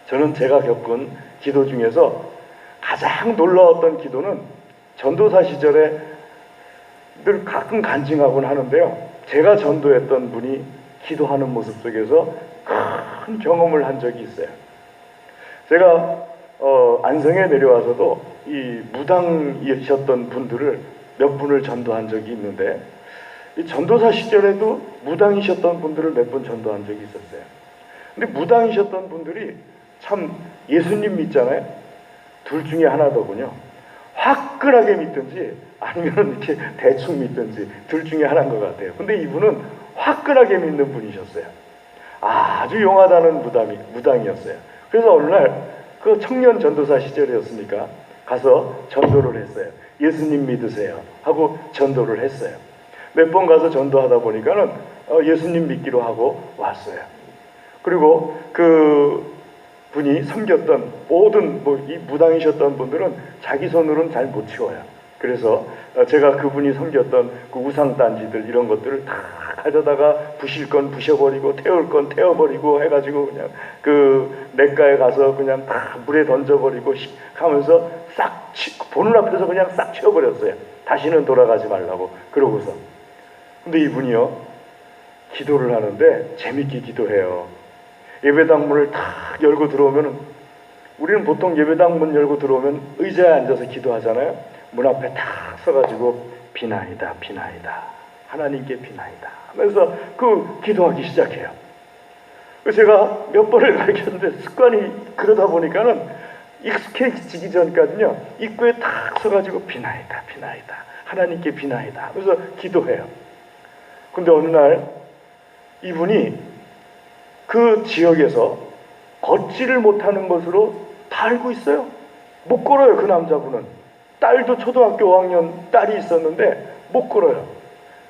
저는 제가 겪은 기도 중에서 가장 놀라웠던 기도는 전도사 시절에 늘 가끔 간증하곤 하는데요. 제가 전도했던 분이 기도하는 모습 속에서 큰 경험을 한 적이 있어요. 제가 안성에 내려와서도 이 무당이셨던 분들을 몇 분을 전도한 적이 있는데 이 전도사 시절에도 무당이셨던 분들을 몇 분 전도한 적이 있었어요. 근데 무당이셨던 분들이 참 예수님 믿잖아요. 둘 중에 하나더군요. 화끈하게 믿든지 아니면 이렇게 대충 믿든지 둘 중에 하나인 것 같아요. 근데 이분은 화끈하게 믿는 분이셨어요. 아주 용하다는 무당이었어요. 그래서 어느 날 그 청년 전도사 시절이었으니까 가서 전도를 했어요. 예수님 믿으세요 하고 전도를 했어요. 몇 번 가서 전도하다 보니까는 예수님 믿기로 하고 왔어요. 그리고 그 분이 섬겼던 모든 이 무당이셨던 분들은 자기 손으로는 잘 못 치워요. 그래서 제가 그분이 섬겼던 그 우상단지들 이런 것들을 다 가져다가 부실 건 부셔버리고 태울 건 태워버리고 해가지고 그냥 그 냇가에 가서 그냥 다 물에 던져버리고 하면서 싹 보는 앞에서 그냥 싹 치워버렸어요. 다시는 돌아가지 말라고. 그러고서 근데 이분이요 기도를 하는데 재밌게 기도해요. 예배당 문을 탁 열고 들어오면 우리는 보통 예배당 문 열고 들어오면 의자에 앉아서 기도하잖아요. 문 앞에 탁 서가지고 비나이다 비나이다 하나님께 비나이다 하면서 그 기도하기 시작해요. 제가 몇 번을 가르쳤는데 습관이 그러다 보니까는 익숙해지기 전까지는요 입구에 탁 서가지고 비나이다 비나이다 하나님께 비나이다 하면서 기도해요. 근데 어느 날 이분이 그 지역에서 걷지를 못하는 것으로 다 알고 있어요. 못 걸어요. 그 남자분은. 딸도 초등학교 5학년 딸이 있었는데 못 걸어요.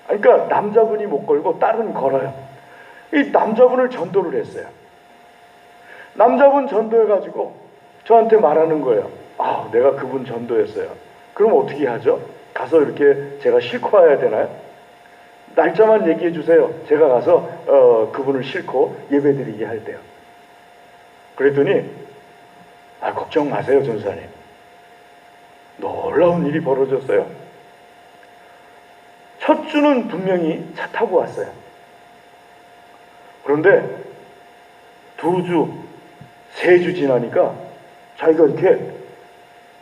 그러니까 남자분이 못 걸고 딸은 걸어요. 이 남자분을 전도를 했어요. 남자분 전도해가지고 저한테 말하는 거예요. 아, 내가 그분 전도했어요. 그럼 어떻게 하죠? 가서 이렇게 제가 싣고 와야 되나요? 날짜만 얘기해 주세요. 제가 가서 그분을 싣고 예배드리게 할 때요. 그랬더니 걱정 마세요 전사님. 놀라운 일이 벌어졌어요. 첫 주는 분명히 차 타고 왔어요. 그런데 2주, 4주 지나니까 자기가 이렇게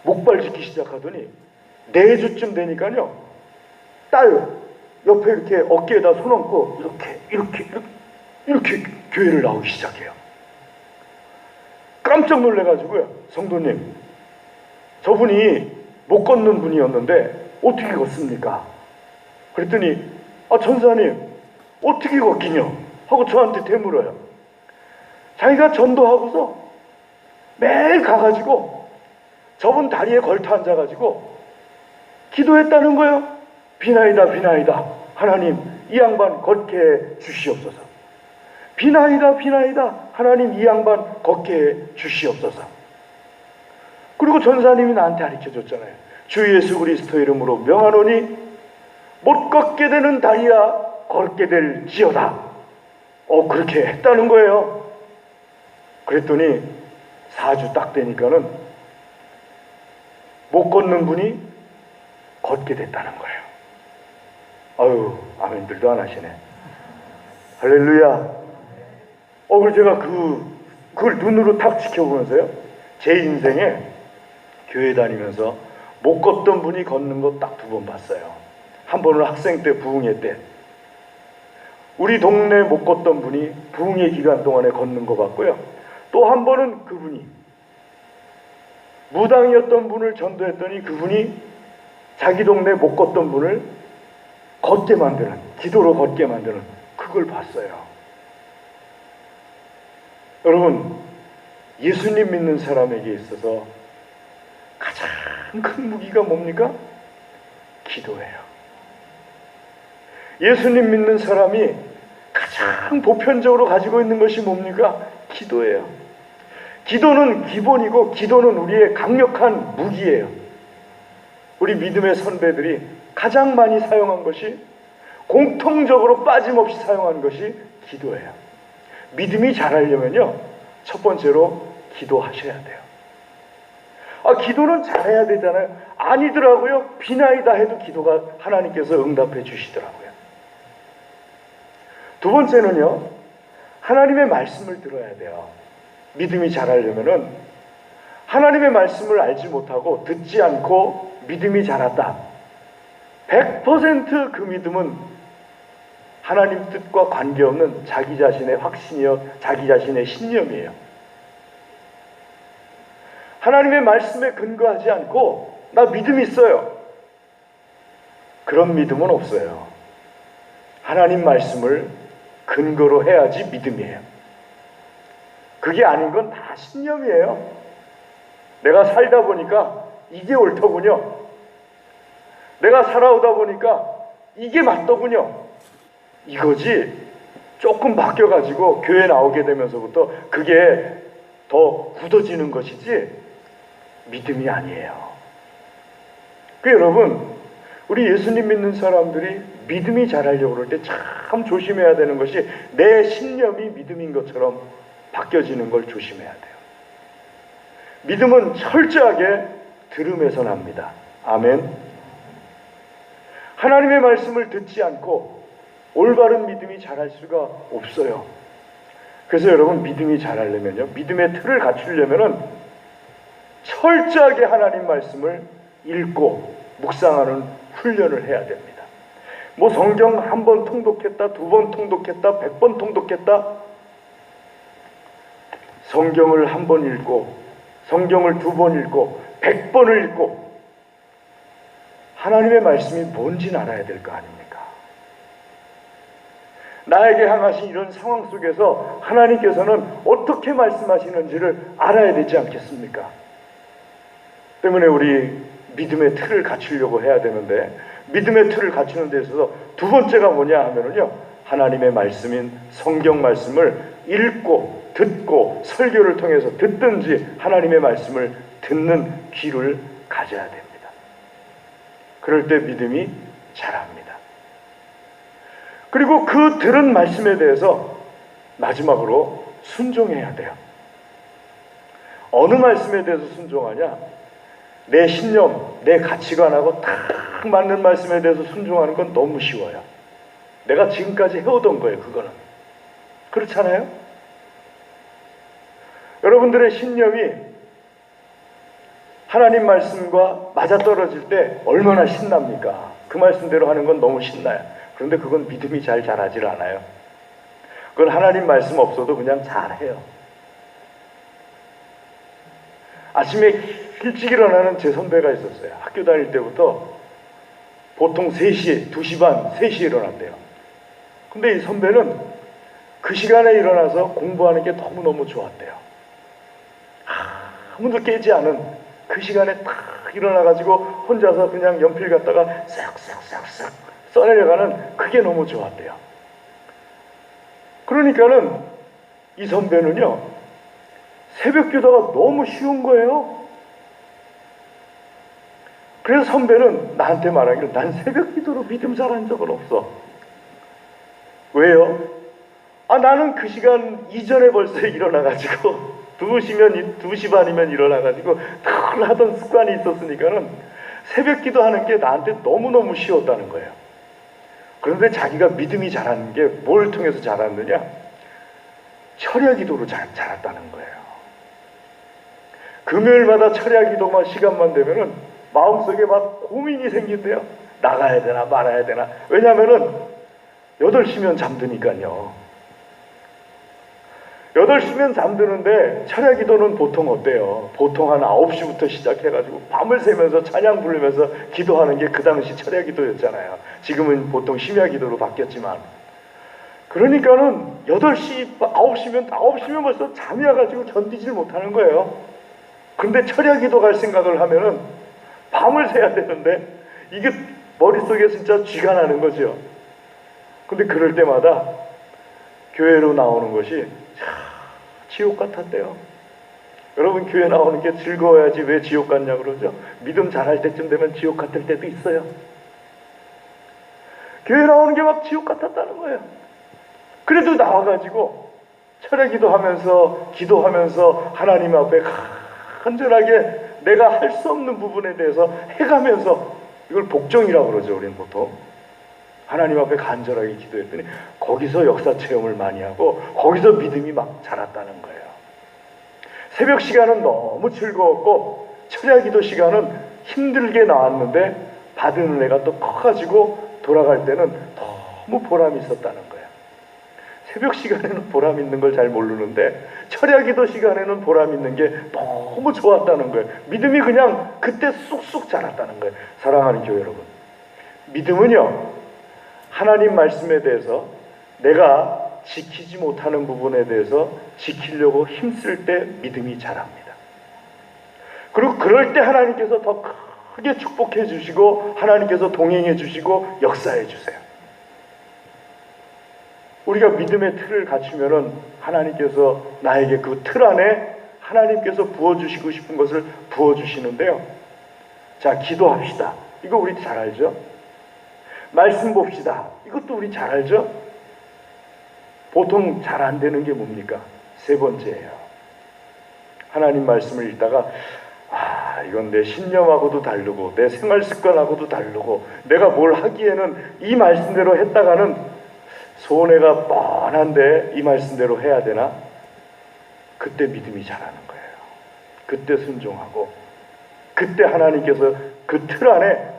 목발 짚기 시작하더니 4주쯤 되니까요, 딸 옆에 이렇게 어깨에다 손 얹고 이렇게 교회를 나오기 시작해요. 깜짝 놀래가지고요, 성도님, 저분이 못 걷는 분이었는데 어떻게 걷습니까? 그랬더니 전사님 어떻게 걷기냐 하고 저한테 되물어요. 자기가 전도하고서 매일 가가지고 저분 다리에 걸터 앉아가지고 기도했다는 거예요. 비나이다 비나이다, 하나님 이 양반 걷게 해 주시옵소서. 비나이다 비나이다, 하나님 이 양반 걷게 해 주시옵소서. 그리고 전사님이 나한테 가르쳐줬잖아요. 주 예수 그리스도 이름으로 명하노니 못 걷게 되는 다리야 걷게 될지어다. 그렇게 했다는 거예요. 그랬더니 4주 딱 되니까는 못 걷는 분이 걷게 됐다는 거예요. 아유, 아멘들도 안 하시네. 할렐루야. 그래서 제가 그걸 눈으로 탁 지켜보면서요, 제 인생에 교회 다니면서 못 걷던 분이 걷는 거 딱 2번 봤어요. 한 번은 학생 때 부흥회 때 우리 동네 못 걷던 분이 부흥회 기간 동안에 걷는 거 봤고요. 또 한 번은 그분이 무당이었던 분을 전도했더니 그분이 자기 동네 못 걷던 분을 걷게 만드는, 기도로 걷게 만드는, 그걸 봤어요. 여러분, 예수님 믿는 사람에게 있어서 가장 큰 무기가 뭡니까? 기도예요. 예수님 믿는 사람이 가장 보편적으로 가지고 있는 것이 뭡니까? 기도예요. 기도는 기본이고 기도는 우리의 강력한 무기예요. 우리 믿음의 선배들이 가장 많이 사용한 것이, 공통적으로 빠짐없이 사용한 것이 기도예요. 믿음이 자라려면요, 첫 번째로 기도하셔야 돼요. 기도는 잘해야 되잖아요. 아니더라고요. 비나이다 해도 기도가 하나님께서 응답해 주시더라고요. 두 번째는요, 하나님의 말씀을 들어야 돼요. 믿음이 자라려면은 하나님의 말씀을 알지 못하고 듣지 않고 믿음이 자랐다, 100% 그 믿음은 하나님 뜻과 관계없는 자기 자신의 확신이요, 자기 자신의 신념이에요. 하나님의 말씀에 근거하지 않고 나 믿음 있어요, 그런 믿음은 없어요. 하나님 말씀을 근거로 해야지 믿음이에요. 그게 아닌 건 다 신념이에요. 내가 살다 보니까 이게 옳더군요, 내가 살아오다 보니까 이게 맞더군요, 이거지. 조금 바뀌어가지고 교회 나오게 되면서부터 그게 더 굳어지는 것이지 믿음이 아니에요. 여러분, 우리 예수님 믿는 사람들이 믿음이 자라려고 그럴 때 참 조심해야 되는 것이, 내 신념이 믿음인 것처럼 바뀌어지는 걸 조심해야 돼요. 믿음은 철저하게 들음에서 납니다. 아멘. 하나님의 말씀을 듣지 않고 올바른 믿음이 자랄 수가 없어요. 그래서 여러분, 믿음이 자라려면요, 믿음의 틀을 갖추려면은 철저하게 하나님 말씀을 읽고 묵상하는 훈련을 해야 됩니다. 성경 한 번 통독했다, 2번 통독했다, 100번 통독했다, 성경을 한 번 읽고 성경을 2번 읽고 100번을 읽고 하나님의 말씀이 뭔지는 알아야 될 거 아닙니까? 나에게 향하신 이런 상황 속에서 하나님께서는 어떻게 말씀하시는지를 알아야 되지 않겠습니까? 때문에 우리 믿음의 틀을 갖추려고 해야 되는데, 믿음의 틀을 갖추는 데 있어서 2번째가 뭐냐 하면은요, 하나님의 말씀인 성경 말씀을 읽고 듣고 설교를 통해서 듣든지 하나님의 말씀을 듣는 귀를 가져야 됩니다. 그럴 때 믿음이 자랍니다. 그리고 그 들은 말씀에 대해서 마지막으로 순종해야 돼요. 어느 말씀에 대해서 순종하냐? 내 신념, 내 가치관하고 딱 맞는 말씀에 대해서 순종하는 건 너무 쉬워요. 내가 지금까지 해오던 거예요, 그거는. 그렇잖아요? 여러분들의 신념이 하나님 말씀과 맞아떨어질 때 얼마나 신납니까? 그 말씀대로 하는 건 너무 신나요. 그런데 그건 믿음이 잘 자라질 않아요. 그건 하나님 말씀 없어도 그냥 잘해요. 아침에 일찍 일어나는 제 선배가 있었어요. 학교 다닐 때부터 보통 3시에, 2시 반, 3시에 일어난대요. 근데 이 선배는 그 시간에 일어나서 공부하는 게 너무너무 좋았대요. 아무도 깨지 않은 그 시간에 딱 일어나가지고 혼자서 그냥 연필 갖다가 쓱쓱쓱쓱 써내려가는 그게 너무 좋았대요. 그러니까는 이 선배는요, 새벽 기도가 너무 쉬운 거예요. 그래서 선배는 나한테 말하기를 난 새벽 기도로 믿음 잘한 적은 없어. 왜요? 나는 그 시간 이전에 벌써 일어나가지고 2시 반이면 일어나가지고 늘 하던 습관이 있었으니까는 새벽 기도하는 게 나한테 너무너무 쉬웠다는 거예요. 그런데 자기가 믿음이 자라는 게 뭘 통해서 자랐느냐? 철야 기도로 자랐다는 거예요. 금요일마다 철야 기도만 시간만 되면은 마음속에 막 고민이 생긴대요. 나가야 되나 말아야 되나. 왜냐면은 8시면 잠드니까요. 8시면 잠드는데 철야 기도는 보통 어때요? 보통 한 9시부터 시작해가지고 밤을 새면서 찬양 부르면서 기도하는 게 그 당시 철야 기도였잖아요. 지금은 보통 심야 기도로 바뀌었지만. 그러니까는 8시, 9시면 벌써 잠이 와가지고 견디질 못하는 거예요. 근데 철야 기도 갈 생각을 하면은 밤을 새야 되는데 이게 머릿속에 진짜 쥐가 나는 거죠. 근데 그럴 때마다 교회로 나오는 것이 지옥 같았대요. 여러분, 교회 나오는 게 즐거워야지 왜 지옥 같냐 그러죠? 믿음 잘할 때쯤 되면 지옥 같을 때도 있어요. 교회 나오는 게 막 지옥 같았다는 거예요. 그래도 나와가지고 철야 기도하면서 하나님 앞에 간절하게 내가 할 수 없는 부분에 대해서 해가면서, 이걸 복종이라고 그러죠, 우리는 보통. 하나님 앞에 간절하게 기도했더니 거기서 역사 체험을 많이 하고 거기서 믿음이 막 자랐다는 거예요. 새벽 시간은 너무 즐거웠고 철야 기도 시간은 힘들게 나왔는데 받은 은혜가 또 커가지고 돌아갈 때는 너무 보람이 있었다는 거예요. 새벽 시간에는 보람 있는 걸 잘 모르는데 철야 기도 시간에는 보람 있는 게 너무 좋았다는 거예요. 믿음이 그냥 그때 쑥쑥 자랐다는 거예요. 사랑하는 교회 여러분, 믿음은요, 하나님 말씀에 대해서 내가 지키지 못하는 부분에 대해서 지키려고 힘쓸 때 믿음이 자랍니다. 그리고 그럴 때 하나님께서 더 크게 축복해 주시고 하나님께서 동행해 주시고 역사해 주세요. 우리가 믿음의 틀을 갖추면은 하나님께서 나에게 그 틀 안에 하나님께서 부어주시고 싶은 것을 부어주시는데요. 자, 기도합시다. 이거 우리 잘 알죠? 말씀 봅시다. 이것도 우리 잘 알죠? 보통 잘 안 되는 게 뭡니까? 3번째예요. 하나님 말씀을 읽다가 이건 내 신념하고도 다르고 내 생활 습관하고도 다르고 내가 뭘 하기에는 이 말씀대로 했다가는 손해가 뻔한데 이 말씀대로 해야 되나? 그때 믿음이 자라는 거예요. 그때 순종하고 그때 하나님께서 그 틀 안에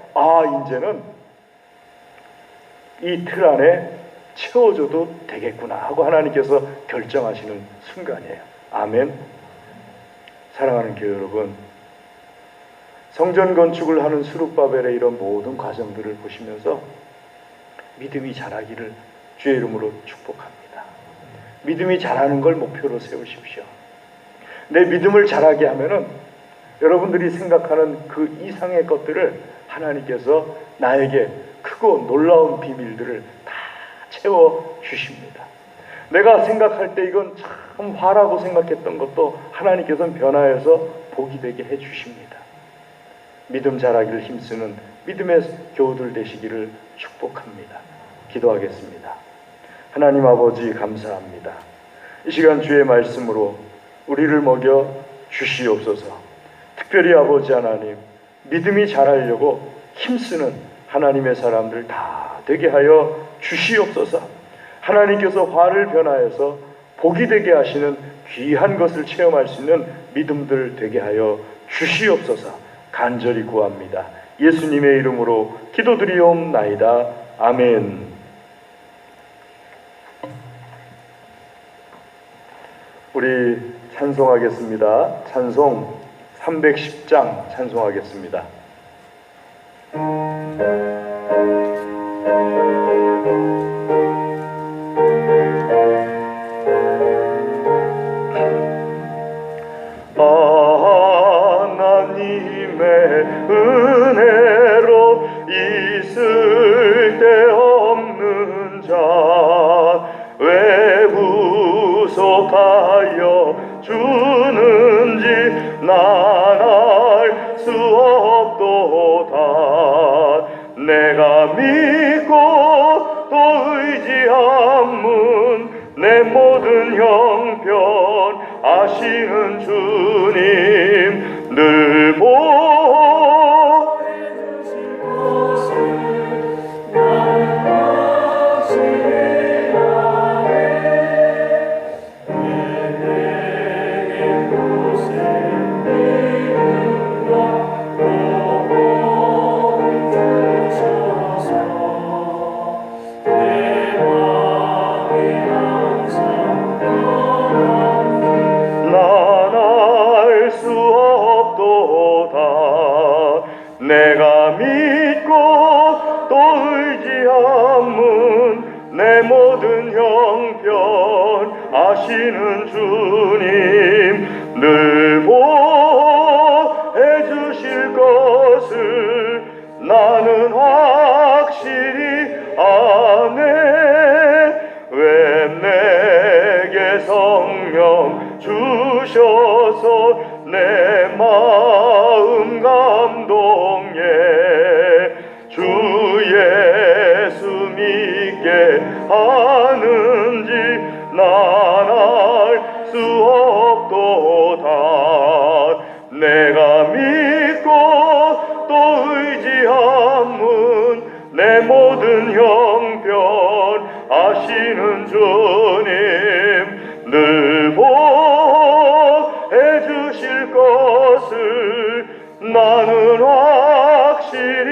이제는 이 틀 안에 채워줘도 되겠구나 하고 하나님께서 결정하시는 순간이에요. 아멘. 사랑하는 교회 여러분, 성전 건축을 하는 스룹바벨의 이런 모든 과정들을 보시면서 믿음이 자라기를 주의 이름으로 축복합니다. 믿음이 자라는 걸 목표로 세우십시오. 내 믿음을 자라게 하면은 여러분들이 생각하는 그 이상의 것들을 하나님께서 나에게 크고 놀라운 비밀들을 다 채워 주십니다. 내가 생각할 때 이건 참 화라고 생각했던 것도 하나님께서는 변화해서 복이 되게 해 주십니다. 믿음 자라기를 힘쓰는 믿음의 교우들 되시기를 축복합니다. 기도하겠습니다. 하나님 아버지, 감사합니다. 이 시간 주의 말씀으로 우리를 먹여 주시옵소서. 특별히 아버지 하나님, 믿음이 자라려고 힘쓰는 하나님의 사람들 다 되게 하여 주시옵소서. 하나님께서 화를 변화해서 복이 되게 하시는 귀한 것을 체험할 수 있는 믿음들 되게 하여 주시옵소서. 간절히 구합니다. 예수님의 이름으로 기도드리옵나이다. 아멘. 우리 찬송하겠습니다. 찬송 310장 찬송하겠습니다. 하나님의 은혜로 있을 데 없는 자 왜 구속하여 주는지 난 알 수 없도다. 내가 믿고 또 의지함은 내 모든 형편 아시는 주님 늘 보혜주실 것을 나는 확신하네. 내게 곳에 믿음과 보복을 주셔서 내 마음이 항상 난 알 수 없도다. 내가 믿고 또 의지함은 내 모든 형편 아시는 주님 늘 보혜 주실 것을 나는 확실히 아네. 왜 내게 성령 주셔서 내 마음 감동해 주 예수 믿게 하는지 난 알 수 없도다. 내가 믿고 또 의지함은 내 모든 형편 아시는 주님 늘 보혜 주실 것을 나는 확실히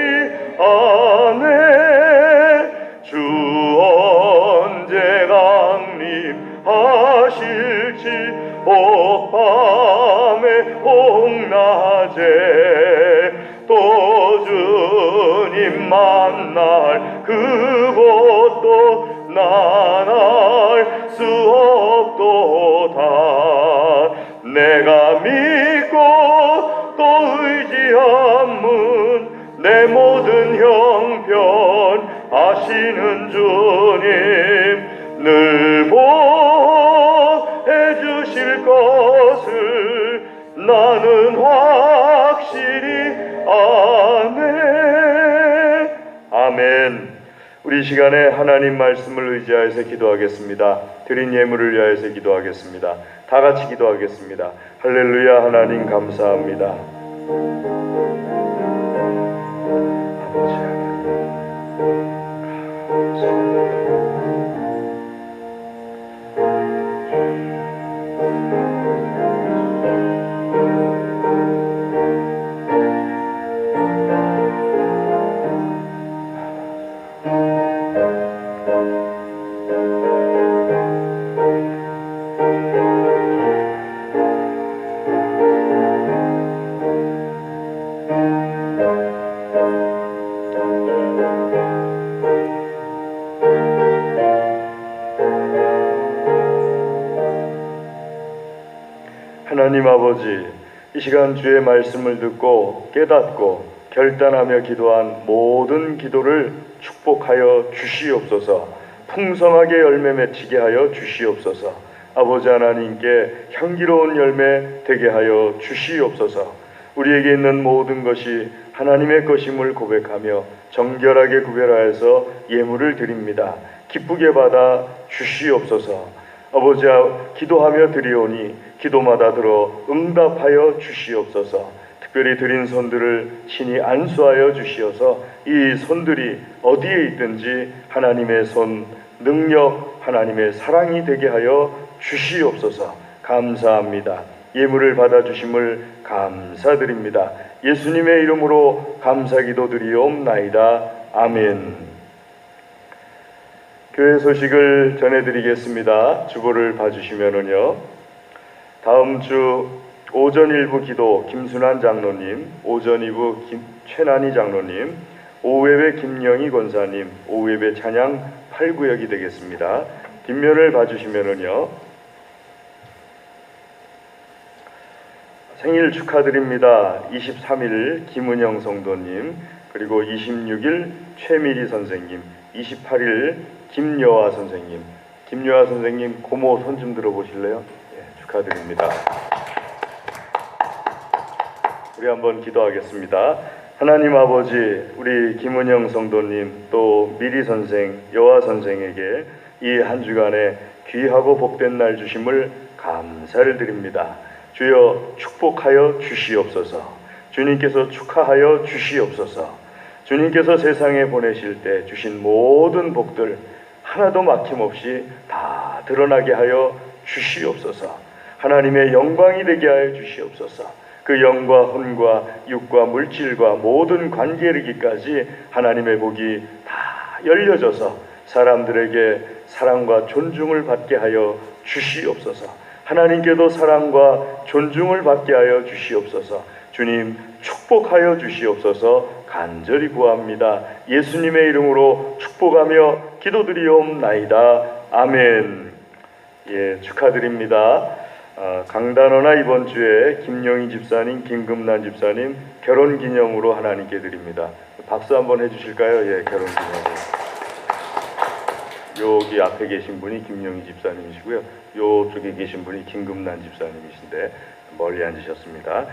아네. 주 언제 강림하실지 혹밤에 혹낮에 또 주님 만날 그곳도 난 알 수 없도다. 내가 믿고 또 의지함은 내 모든 형편 아시는 주님 늘 보혜 주실 것을 나는 확실히 아네. 아멘. 우리 시간에 하나님 말씀을 의지하여서 기도하겠습니다. 드린 예물을 위하여서 기도하겠습니다. 다 같이 기도하겠습니다. 할렐루야. 하나님 감사합니다. 아버지 하나님 아버지, 이 시간 주의 말씀을 듣고 깨닫고 결단하며 기도한 모든 기도를 축복하여 주시옵소서. 풍성하게 열매 맺히게 하여 주시옵소서. 아버지 하나님께 향기로운 열매 되게 하여 주시옵소서. 우리에게 있는 모든 것이 하나님의 것임을 고백하며 정결하게 구별하여서 예물을 드립니다. 기쁘게 받아 주시옵소서. 아버지, 기도하며 드리오니 기도마다 들어 응답하여 주시옵소서. 특별히 드린 손들을 신이 안수하여 주시어서 이 손들이 어디에 있든지 하나님의 손, 능력, 하나님의 사랑이 되게 하여 주시옵소서. 감사합니다. 예물을 받아주심을 감사드립니다. 예수님의 이름으로 감사기도 드리옵나이다. 아멘. 교회 소식을 전해드리겠습니다. 주보를 봐주시면은요, 다음 주 오전 1부 기도 김순환 장로님, 오전 2부 최난희 장로님, 오후 예배 김영희 권사님, 오후 예배 찬양 8구역이 되겠습니다. 뒷면을 봐주시면은요, 생일 축하드립니다. 23일 김은영 성도님, 그리고 26일 최미리 선생님, 28일 김여아 선생님. 김여아 선생님 고모 손 좀 들어보실래요? 예, 축하드립니다. 우리 한번 기도하겠습니다. 하나님 아버지, 우리 김은영 성도님, 또 미리 선생, 여아 선생에게 이 한 주간에 귀하고 복된 날 주심을 감사를 드립니다. 주여 축복하여 주시옵소서. 주님께서 축하하여 주시옵소서. 주님께서 세상에 보내실 때 주신 모든 복들 하나도 막힘없이 다 드러나게 하여 주시옵소서. 하나님의 영광이 되게 하여 주시옵소서. 그 영과 혼과 육과 물질과 모든 관계에 이르기까지 하나님의 복이 다 열려져서 사람들에게 사랑과 존중을 받게 하여 주시옵소서. 하나님께도 사랑과 존중을 받게 하여 주시옵소서. 주님 축복하여 주시옵소서. 간절히 구합니다. 예수님의 이름으로 축복하며 기도드리옵나이다. 아멘. 예, 축하드립니다. 강단원아 이번 주에 김영희 집사님, 김금란 집사님 결혼기념으로 하나님께 드립니다. 박수 한번 해주실까요? 예, 결혼기념으로. 여기 앞에 계신 분이 김영희 집사님이시고요. 요쪽에 계신 분이 김금란 집사님이신데 멀리 앉으셨습니다.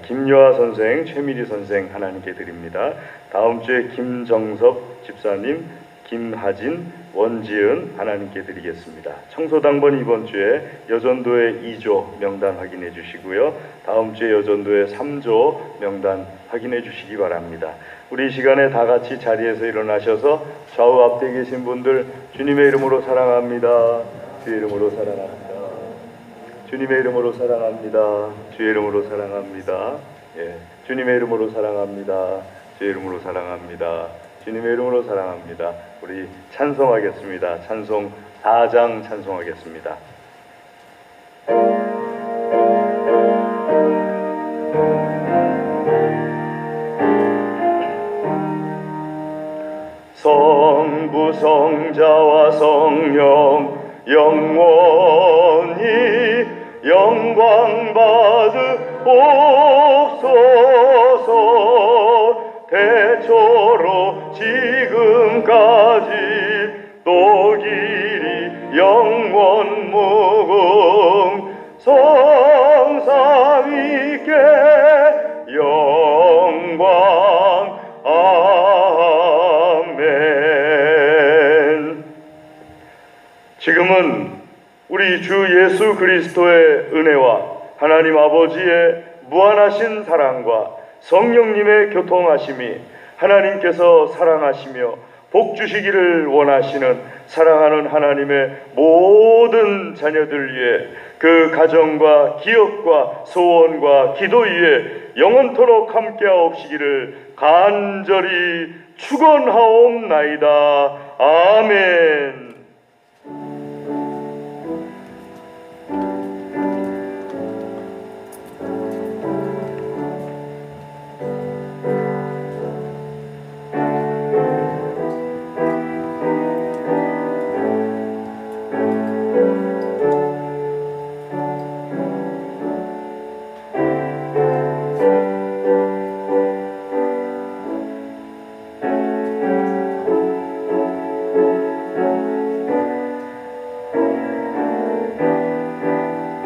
김여아 선생, 최미리 선생 하나님께 드립니다. 다음 주에 김정섭 집사님, 김하진, 원지은 하나님께 드리겠습니다. 청소당번 이번 주에 여전도의 2조 명단 확인해 주시고요. 다음 주에 여전도의 3조 명단 확인해 주시기 바랍니다. 우리 이 시간에 다 같이 자리에서 일어나셔서 좌우 앞에 계신 분들 주님의 이름으로 사랑합니다. 주의 이름으로 사랑합니다. 주님의 이름으로 사랑합니다. 주의 이름으로 사랑합니다. 예, 주님의 이름으로 사랑합니다. 주의 이름으로 사랑합니다. 주님의 이름으로 사랑합니다. 우리 찬송하겠습니다. 찬송 4장 찬송하겠습니다. 성부 성자와 성령 영원히 영광 받으옵소서. 대초로 지금까지 또 길이 영원 무궁 성삼위께 영광. 아멘. 지금은 우리 주 예수 그리스도의 은혜와 하나님 아버지의 무한하신 사랑과 성령님의 교통하심이 하나님께서 사랑하시며 복 주시기를 원하시는 사랑하는 하나님의 모든 자녀들 위해 그 가정과 기업과 소원과 기도 위에 영원토록 함께하옵시기를 간절히 축원하옵나이다. 아멘.